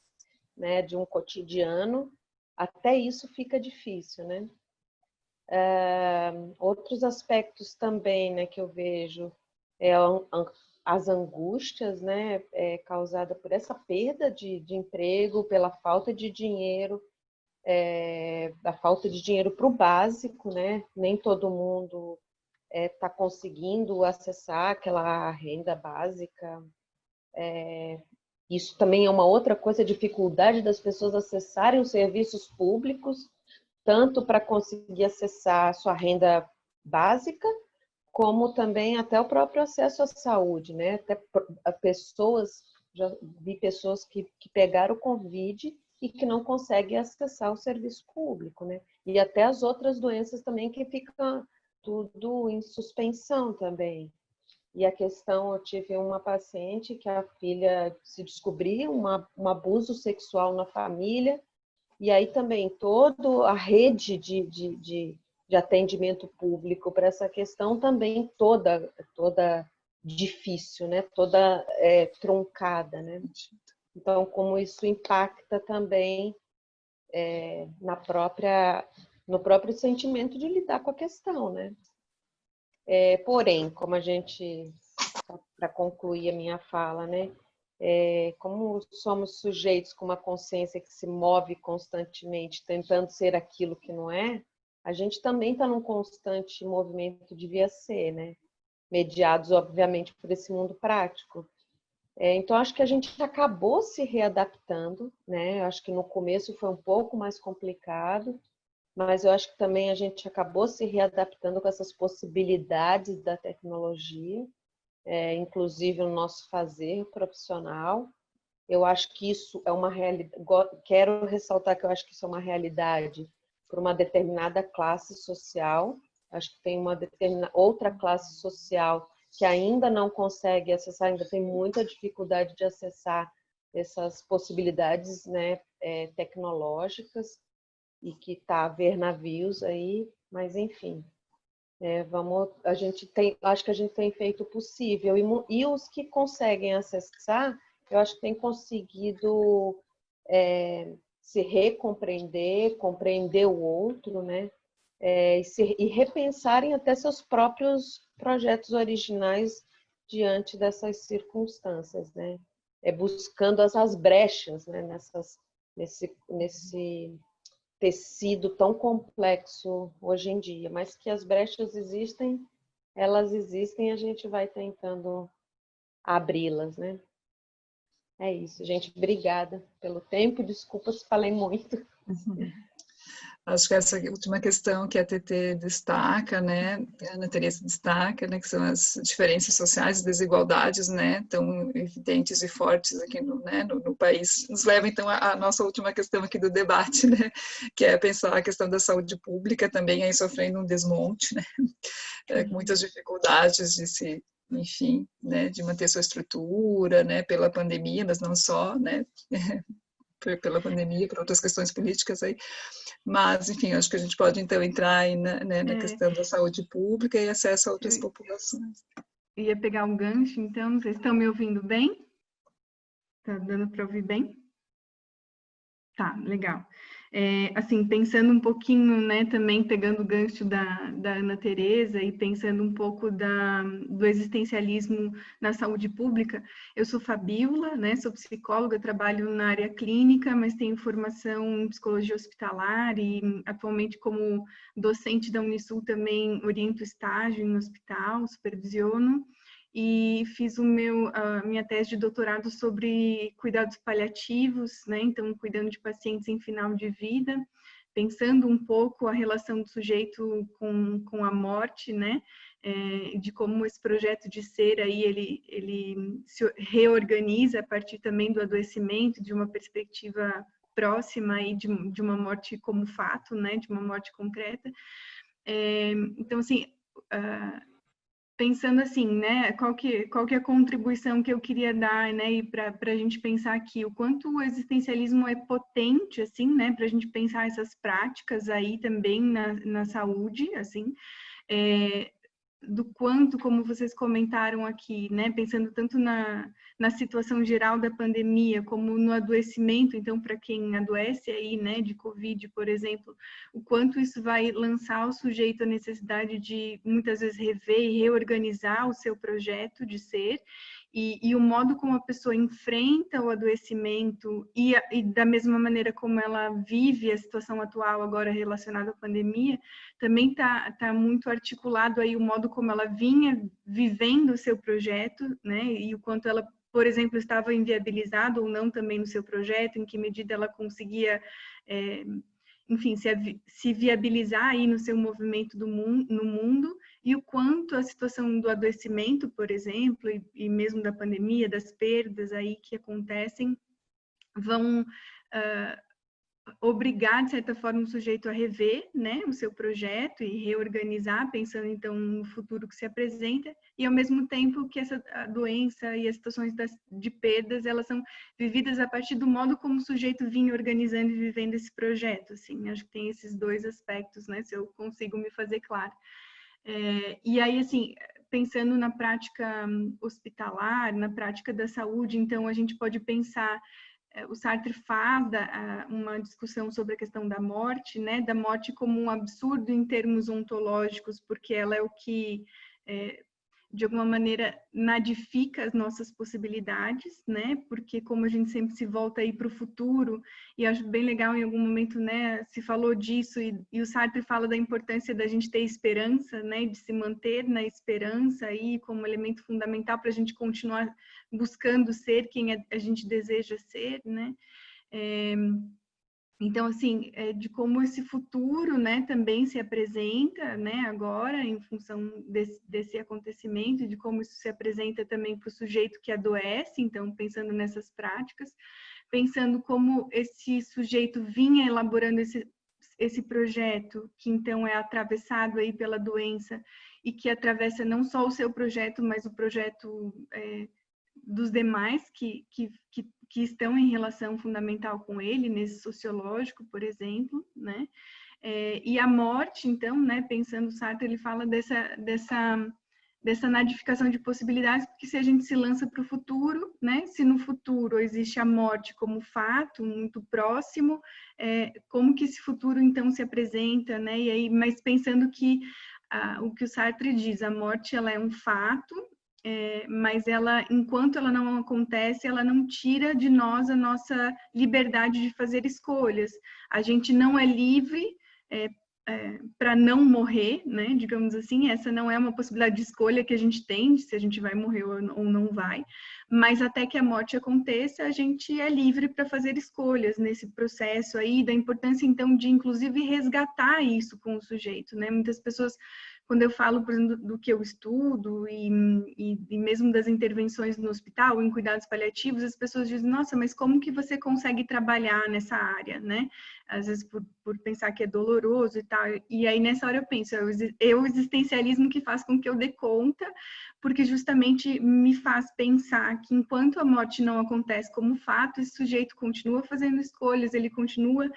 né, de um cotidiano, até isso fica difícil, né? Outros aspectos também, né, que eu vejo as angústias, né, causada por essa perda de emprego, pela falta de dinheiro, da falta de dinheiro para o básico, né? Nem todo mundo está conseguindo acessar aquela renda básica. Isso também é uma outra coisa, a dificuldade das pessoas acessarem os serviços públicos, tanto para conseguir acessar a sua renda básica, como também até o próprio acesso à saúde, né? Até já vi pessoas que pegaram o Covid e que não conseguem acessar o serviço público, né? E até as outras doenças também que ficam tudo em suspensão também. E a questão, eu tive uma paciente que a filha se descobriu um abuso sexual na família, e aí também toda a rede de atendimento público para essa questão também toda difícil, né? Toda truncada, né? Então, como isso impacta também no próprio sentimento de lidar com a questão, né? Porém, como a gente, para concluir a minha fala, né? Como somos sujeitos com uma consciência que se move constantemente, tentando ser aquilo que não é, a gente também está num constante movimento, devia ser, né? Mediados, obviamente, por esse mundo prático. Então, acho que a gente acabou se readaptando, né? Acho que no começo foi um pouco mais complicado, mas eu acho que também a gente acabou se readaptando com essas possibilidades da tecnologia, inclusive no nosso fazer profissional. Eu acho que isso é uma realidade, quero ressaltar que eu acho que isso é uma realidade para uma determinada classe social. Acho que tem uma outra classe social que ainda não consegue acessar, ainda tem muita dificuldade de acessar essas possibilidades, né, tecnológicas, e que está a ver navios aí, mas enfim, acho que a gente tem feito o possível, e os que conseguem acessar, eu acho que tem conseguido se recompreender, compreender o outro, né? E repensarem até seus próprios projetos originais diante dessas circunstâncias, né? Buscando as brechas, né? tecido tão complexo hoje em dia, mas que as brechas existem, elas existem e a gente vai tentando abri-las, né? É isso, gente. Obrigada pelo tempo. Desculpa se falei muito. Acho que essa última questão que a TT destaca, né, a Ana Teresa destaca, né, que são as diferenças sociais, desigualdades, né, tão evidentes e fortes aqui no país, nos leva então à nossa última questão aqui do debate, né, que é pensar a questão da saúde pública também aí sofrendo um desmonte, né, com muitas dificuldades de se, enfim, né, de manter sua estrutura, né, pela pandemia, mas não só, né, pela pandemia, por outras questões políticas aí, mas, enfim, acho que a gente pode, então, entrar aí na questão da saúde pública e acesso a outras populações. Ia pegar um gancho, então, vocês estão me ouvindo bem? Tá dando para ouvir bem? Tá, legal. Assim, pensando um pouquinho, né, também pegando o gancho da Ana Teresa e pensando um pouco do existencialismo na saúde pública, eu sou Fabíola, né, sou psicóloga, trabalho na área clínica, mas tenho formação em psicologia hospitalar e atualmente como docente da Unisul também oriento estágio em hospital, supervisiono, e fiz a minha tese de doutorado sobre cuidados paliativos, né? Então, cuidando de pacientes em final de vida, pensando um pouco a relação do sujeito com a morte, né? De como esse projeto de ser aí, ele se reorganiza a partir também do adoecimento, de uma perspectiva próxima aí de uma morte como fato, né? De uma morte concreta. Então, assim, pensando assim, né, qual que é a contribuição que eu queria dar, né, e para a gente pensar aqui, o quanto o existencialismo é potente, assim, né, para a gente pensar essas práticas aí também na saúde, assim, do quanto, como vocês comentaram aqui, né, pensando tanto na situação geral da pandemia, como no adoecimento, então, para quem adoece aí, né, de Covid, por exemplo, o quanto isso vai lançar o sujeito à necessidade de, muitas vezes, rever e reorganizar o seu projeto de ser, e o modo como a pessoa enfrenta o adoecimento e da mesma maneira como ela vive a situação atual agora relacionada à pandemia, também tá muito articulado aí o modo como ela vinha vivendo o seu projeto, né, e o quanto ela, por exemplo, estava inviabilizada ou não também no seu projeto, em que medida ela conseguia, enfim, se viabilizar aí no seu movimento no mundo, e o quanto a situação do adoecimento, por exemplo, e mesmo da pandemia, das perdas aí que acontecem, vão obrigar, de certa forma, o sujeito a rever, né, o seu projeto e reorganizar, pensando, então, no futuro que se apresenta, e, ao mesmo tempo, que a doença e as situações de perdas, elas são vividas a partir do modo como o sujeito vinha organizando e vivendo esse projeto, assim, acho que tem esses dois aspectos, né, se eu consigo me fazer claro. E aí, assim, pensando na prática hospitalar, na prática da saúde, então, a gente pode pensar, o Sartre faz uma discussão sobre a questão da morte, né, da morte como um absurdo em termos ontológicos, porque ela é o que, de alguma maneira, nadifica as nossas possibilidades, né, porque como a gente sempre se volta aí para o futuro, e acho bem legal em algum momento, né, se falou disso, e o Sartre fala da importância da gente ter esperança, né, de se manter na esperança aí como elemento fundamental para a gente continuar buscando ser quem a gente deseja ser, né. Então, assim, de como esse futuro, né, também se apresenta, né, agora, em função desse acontecimento, de como isso se apresenta também para o sujeito que adoece, então, pensando nessas práticas, pensando como esse sujeito vinha elaborando esse projeto, que então é atravessado aí pela doença, e que atravessa não só o seu projeto, mas o projeto dos demais que estão em relação fundamental com ele, nesse sociológico, por exemplo, né? E a morte, então, né, pensando Sartre, ele fala dessa nadificação de possibilidades, porque se a gente se lança para o futuro, né, se no futuro existe a morte como fato muito próximo, como que esse futuro, então, se apresenta, né? E aí, mas pensando que o que o Sartre diz, a morte, ela é um fato, mas ela, enquanto ela não acontece, ela não tira de nós a nossa liberdade de fazer escolhas. A gente não é livre para não morrer, né? Digamos assim, essa não é uma possibilidade de escolha que a gente tem, se a gente vai morrer ou não vai, mas até que a morte aconteça, a gente é livre para fazer escolhas nesse processo aí, da importância, então, de, inclusive, resgatar isso com o sujeito, né? Muitas pessoas, quando eu falo, por exemplo, do que eu estudo e mesmo das intervenções no hospital, em cuidados paliativos, as pessoas dizem, nossa, mas como que você consegue trabalhar nessa área, né? Às vezes por pensar que é doloroso e tal. E aí, nessa hora, eu penso, é o existencialismo que faz com que eu dê conta, porque justamente me faz pensar que enquanto a morte não acontece como fato, esse sujeito continua fazendo escolhas, ele continua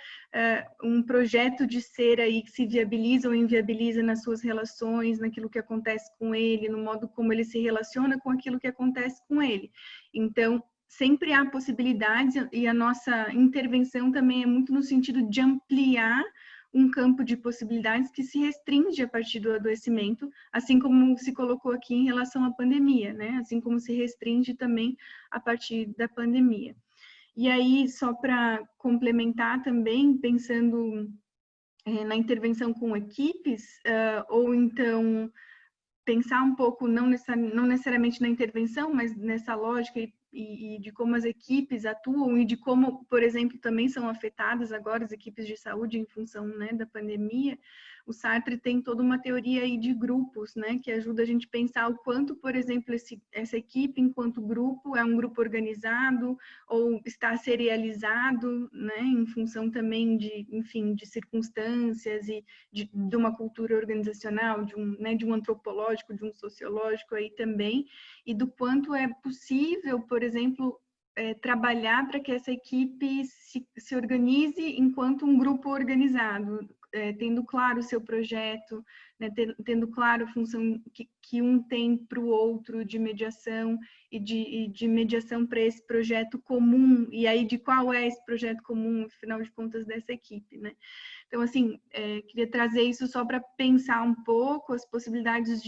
um projeto de ser aí que se viabiliza ou inviabiliza nas suas relações, naquilo que acontece com ele, no modo como ele se relaciona com aquilo que acontece com ele. Então, sempre há possibilidades e a nossa intervenção também é muito no sentido de ampliar um campo de possibilidades que se restringe a partir do adoecimento, assim como se colocou aqui em relação à pandemia, né? Assim como se restringe também a partir da pandemia. E aí, só para complementar também, pensando na intervenção com equipes, ou então pensar um pouco, não necessariamente na intervenção, mas nessa lógica e de como as equipes atuam e de como, por exemplo, também são afetadas agora as equipes de saúde em função, né, da pandemia. O Sartre tem toda uma teoria aí de grupos, né, que ajuda a gente a pensar o quanto, por exemplo, essa equipe, enquanto grupo, é um grupo organizado ou está serializado, né, em função também de, enfim, de circunstâncias e de uma cultura organizacional, de um antropológico, de um sociológico aí também, e do quanto é possível, por exemplo, trabalhar para que essa equipe se organize enquanto um grupo organizado, tendo claro o seu projeto, né, tendo claro a função que um tem para o outro de mediação e de mediação para esse projeto comum, e aí de qual é esse projeto comum, afinal de contas, dessa equipe, né? Então, assim, queria trazer isso só para pensar um pouco as possibilidades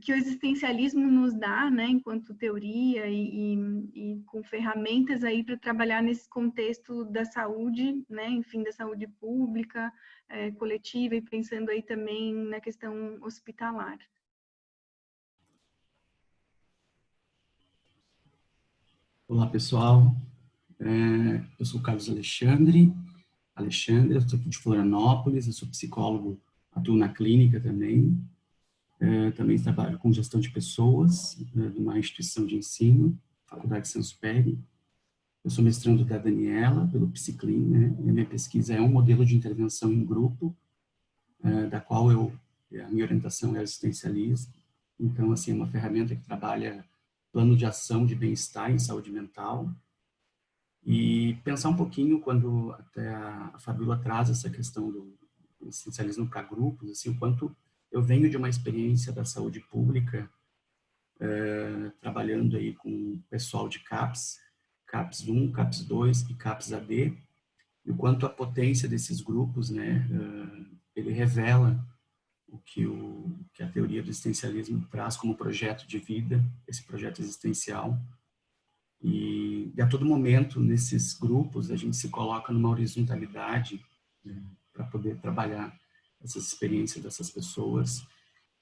que o existencialismo nos dá, né, enquanto teoria e com ferramentas aí para trabalhar nesse contexto da saúde, né, enfim, da saúde pública, coletiva, e pensando aí também na questão hospitalar. Olá, pessoal. Eu sou o Carlos Alexandre, eu sou de Florianópolis, eu sou psicólogo, atuo na clínica também. Também trabalho com gestão de pessoas, numa instituição de ensino, Faculdade Sansperi. Eu sou mestrando da Daniela, pelo Psiclin, né? E a minha pesquisa é um modelo de intervenção em grupo, da qual a minha orientação é existencialismo. Então, assim, é uma ferramenta que trabalha plano de ação de bem-estar em saúde mental. E pensar um pouquinho, quando até a Fabíola traz essa questão do existencialismo para grupos, assim, o quanto eu venho de uma experiência da saúde pública, trabalhando aí com o pessoal de CAPS 1, CAPS 2 e CAPS AD, e o quanto a potência desses grupos, né, ele revela o que a teoria do existencialismo traz como projeto de vida, esse projeto existencial. E a todo momento, nesses grupos, a gente se coloca numa horizontalidade, né, para poder trabalhar essas experiências dessas pessoas,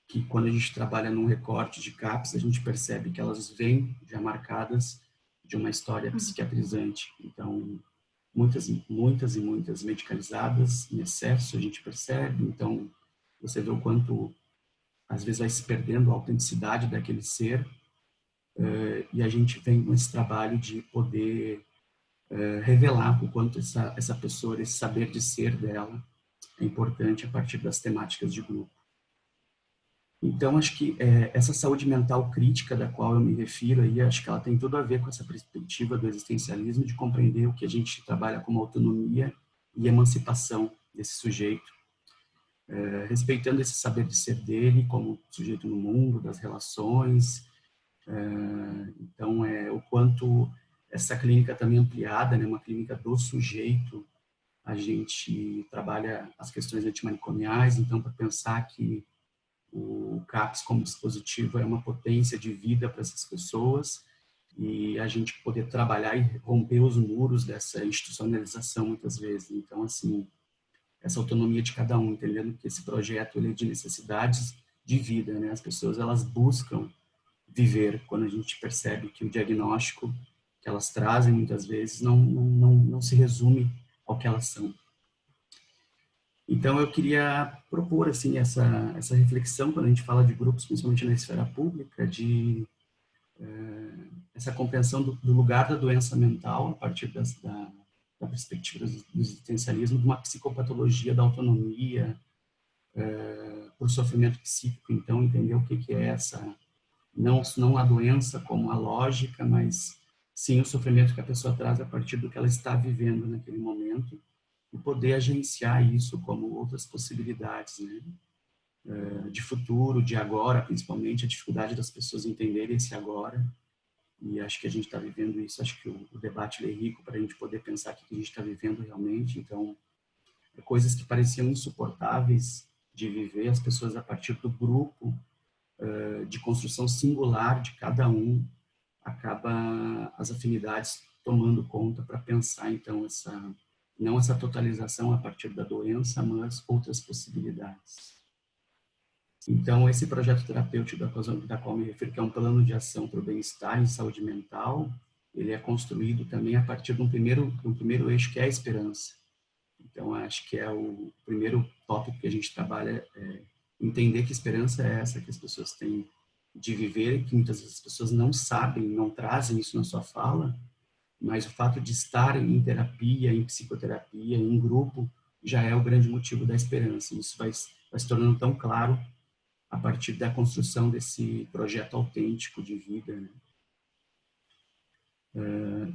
que quando a gente trabalha num recorte de CAPS, a gente percebe que elas vêm já marcadas de uma história psiquiatrizante. Então, muitas medicalizadas, em excesso, a gente percebe. Então, você vê o quanto, às vezes, vai se perdendo a autenticidade daquele ser, e a gente vem com esse trabalho de poder revelar o quanto essa pessoa, esse saber de ser dela, é importante a partir das temáticas de grupo. Então, acho que essa saúde mental crítica da qual eu me refiro aí, acho que ela tem tudo a ver com essa perspectiva do existencialismo, de compreender o que a gente trabalha como autonomia e emancipação desse sujeito, respeitando esse saber de ser dele como sujeito no mundo, das relações. Então, o quanto essa clínica também ampliada, né, uma clínica do sujeito, a gente trabalha as questões antimanicomiais, então, para pensar que o CAPS como dispositivo é uma potência de vida para essas pessoas, e a gente poder trabalhar e romper os muros dessa institucionalização muitas vezes. Então, assim, essa autonomia de cada um, entendendo que esse projeto ele é de necessidades de vida, né? As pessoas, elas buscam viver quando a gente percebe que o diagnóstico que elas trazem muitas vezes não se resume ao que elas são. Então, eu queria propor assim essa reflexão quando a gente fala de grupos, principalmente na esfera pública, de essa compreensão do lugar da doença mental a partir da perspectiva do existencialismo, de uma psicopatologia da autonomia, por sofrimento psíquico. Então, entender o que é essa, não a doença como a lógica, mas sim o sofrimento que a pessoa traz a partir do que ela está vivendo naquele momento, e poder agenciar isso como outras possibilidades, né? De futuro, de agora, principalmente a dificuldade das pessoas entenderem esse agora. E acho que a gente está vivendo isso. Acho que o debate é rico para a gente poder pensar o que a gente está vivendo realmente. Então, coisas que pareciam insuportáveis de viver, as pessoas a partir do grupo, de construção singular de cada um, acaba as afinidades tomando conta para pensar, então, não essa totalização a partir da doença, mas outras possibilidades. Então, esse projeto terapêutico da qual me refiro, que é um plano de ação para o bem-estar em saúde mental, ele é construído também a partir de um primeiro eixo, que é a esperança. Então, acho que é o primeiro tópico que a gente trabalha, entender que esperança é essa que as pessoas têm de viver, que muitas vezes as pessoas não sabem, não trazem isso na sua fala, mas o fato de estar em terapia, em psicoterapia, em grupo, já é o grande motivo da esperança. Isso vai se tornando tão claro a partir da construção desse projeto autêntico de vida, né?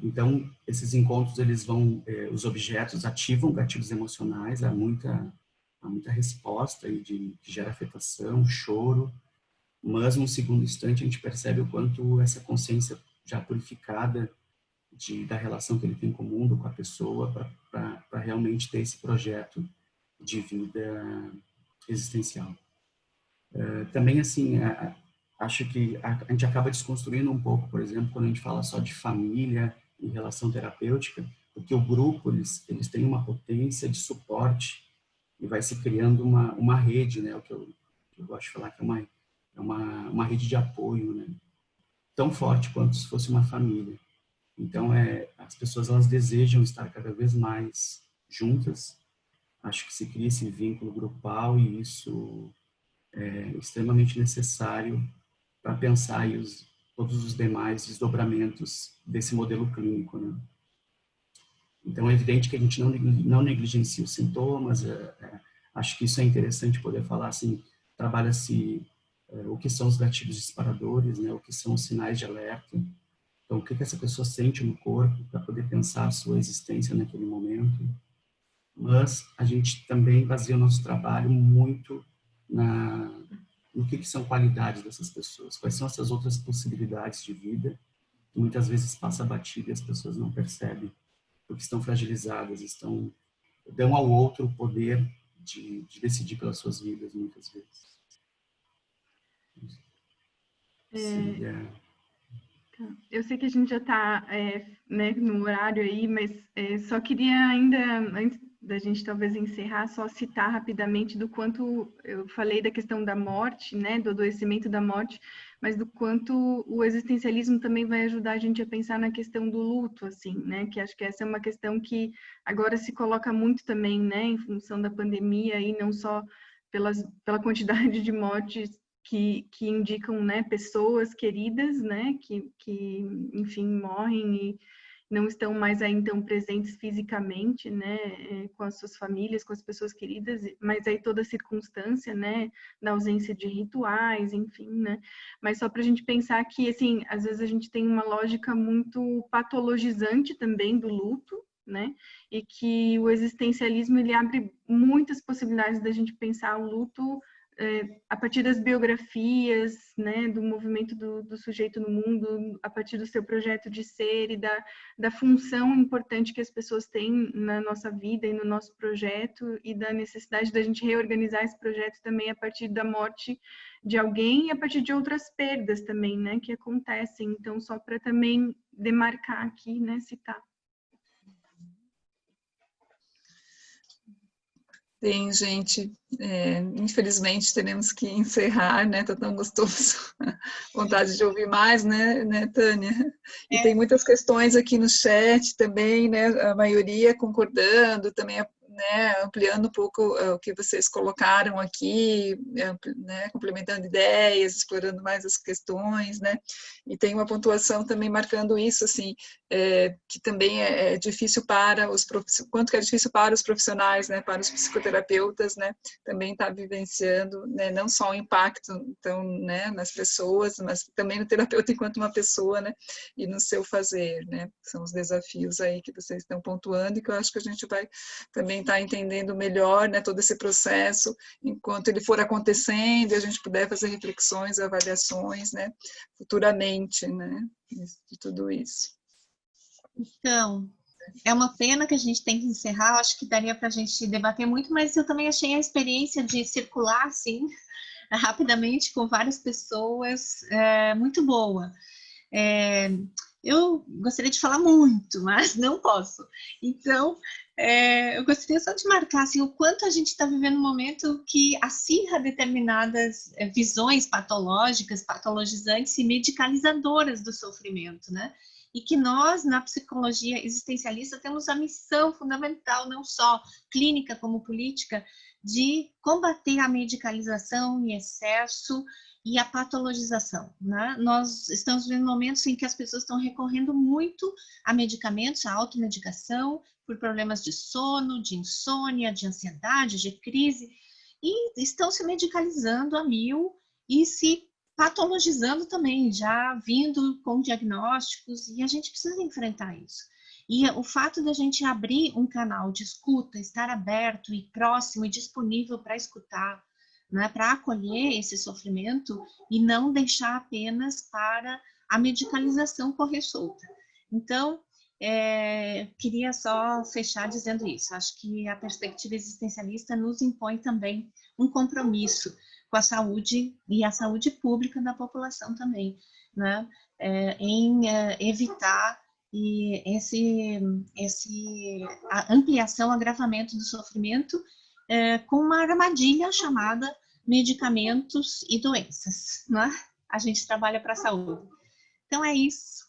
Então, esses encontros, eles vão, os objetos ativam gatilhos emocionais, há muita resposta aí que gera afetação, choro, mas num segundo instante a gente percebe o quanto essa consciência já purificada da relação que ele tem com o mundo, com a pessoa, para realmente ter esse projeto de vida existencial. Também, assim, acho que a gente acaba desconstruindo um pouco, por exemplo, quando a gente fala só de família e relação terapêutica, porque o grupo, eles têm uma potência de suporte e vai se criando uma rede, né? O que eu gosto de falar que é uma rede de apoio, né? Tão forte quanto se fosse uma família. Então, as pessoas, elas desejam estar cada vez mais juntas. Acho que se cria esse vínculo grupal e isso é extremamente necessário para pensar aí todos os demais desdobramentos desse modelo clínico, né? Então, é evidente que a gente não negligencia os sintomas. Acho que isso é interessante poder falar, assim, trabalha-se o que são os gatilhos disparadores, né? O que são os sinais de alerta. Então, o que essa pessoa sente no corpo para poder pensar a sua existência naquele momento. Mas a gente também baseia o nosso trabalho muito no que são qualidades dessas pessoas, quais são essas outras possibilidades de vida que muitas vezes passa batido e as pessoas não percebem, porque estão fragilizadas, dão ao outro o poder de decidir pelas suas vidas, muitas vezes. Eu sei que a gente já está né, no horário aí, mas só queria ainda, antes da gente talvez encerrar, só citar rapidamente do quanto eu falei da questão da morte, né, do adoecimento da morte, mas do quanto o existencialismo também vai ajudar a gente a pensar na questão do luto, assim, né, que acho que essa é uma questão que agora se coloca muito também, né, em função da pandemia e não só pela quantidade de mortes que indicam, né, pessoas queridas, né, que enfim, morrem e não estão mais aí, então, presentes fisicamente, né, com as suas famílias, com as pessoas queridas, mas aí toda a circunstância, né, da ausência de rituais, enfim, né, mas só para a gente pensar que, assim, às vezes a gente tem uma lógica muito patologizante também do luto, né, e que o existencialismo, ele abre muitas possibilidades da gente pensar o luto a partir das biografias, né, do movimento do sujeito no mundo, a partir do seu projeto de ser e da função importante que as pessoas têm na nossa vida e no nosso projeto, e da necessidade da gente reorganizar esse projeto também a partir da morte de alguém e a partir de outras perdas também, né, que acontecem. Então, só para também demarcar aqui, né, citar. Bem, gente, infelizmente teremos que encerrar, né? Tá tão gostoso. Vontade de ouvir mais, né, Tânia? E tem muitas questões aqui no chat também, né? A maioria concordando, também, né, ampliando um pouco o que vocês colocaram aqui, né, complementando ideias, explorando mais as questões, né? E tem uma pontuação também marcando isso, assim, que também é difícil para os profissionais, quanto que é difícil para os profissionais, né, para os psicoterapeutas, né, também está vivenciando, né, não só o impacto, então, né, nas pessoas, mas também no terapeuta enquanto uma pessoa, né, e no seu fazer, né, são os desafios aí que vocês estão pontuando e que eu acho que a gente vai também estar entendendo melhor, né, todo esse processo, enquanto ele for acontecendo e a gente puder fazer reflexões, avaliações, né, futuramente, né, de tudo isso. Então, é uma pena que a gente tem que encerrar, acho que daria para a gente debater muito, mas eu também achei a experiência de circular, assim, rapidamente com várias pessoas muito boa. Eu gostaria de falar muito, mas não posso. Então, eu gostaria só de marcar assim, o quanto a gente está vivendo um momento que acirra determinadas visões patológicas, patologizantes e medicalizadoras do sofrimento, né? E que nós, na psicologia existencialista, temos a missão fundamental, não só clínica como política, de combater a medicalização em excesso e a patologização, né? Nós estamos vivendo momentos em que as pessoas estão recorrendo muito a medicamentos, a automedicação, por problemas de sono, de insônia, de ansiedade, de crise, e estão se medicalizando a mil e se patologizando também, já vindo com diagnósticos, e a gente precisa enfrentar isso. E o fato de a gente abrir um canal de escuta, estar aberto e próximo e disponível para escutar, né, para acolher esse sofrimento e não deixar apenas para a medicalização correr solta. Então, queria só fechar dizendo isso. Acho que a perspectiva existencialista nos impõe também um compromisso com a saúde e a saúde pública da população também, né? Em evitar a ampliação, agravamento do sofrimento com uma armadilha chamada medicamentos e doenças, né? A gente trabalha para a saúde. Então é isso.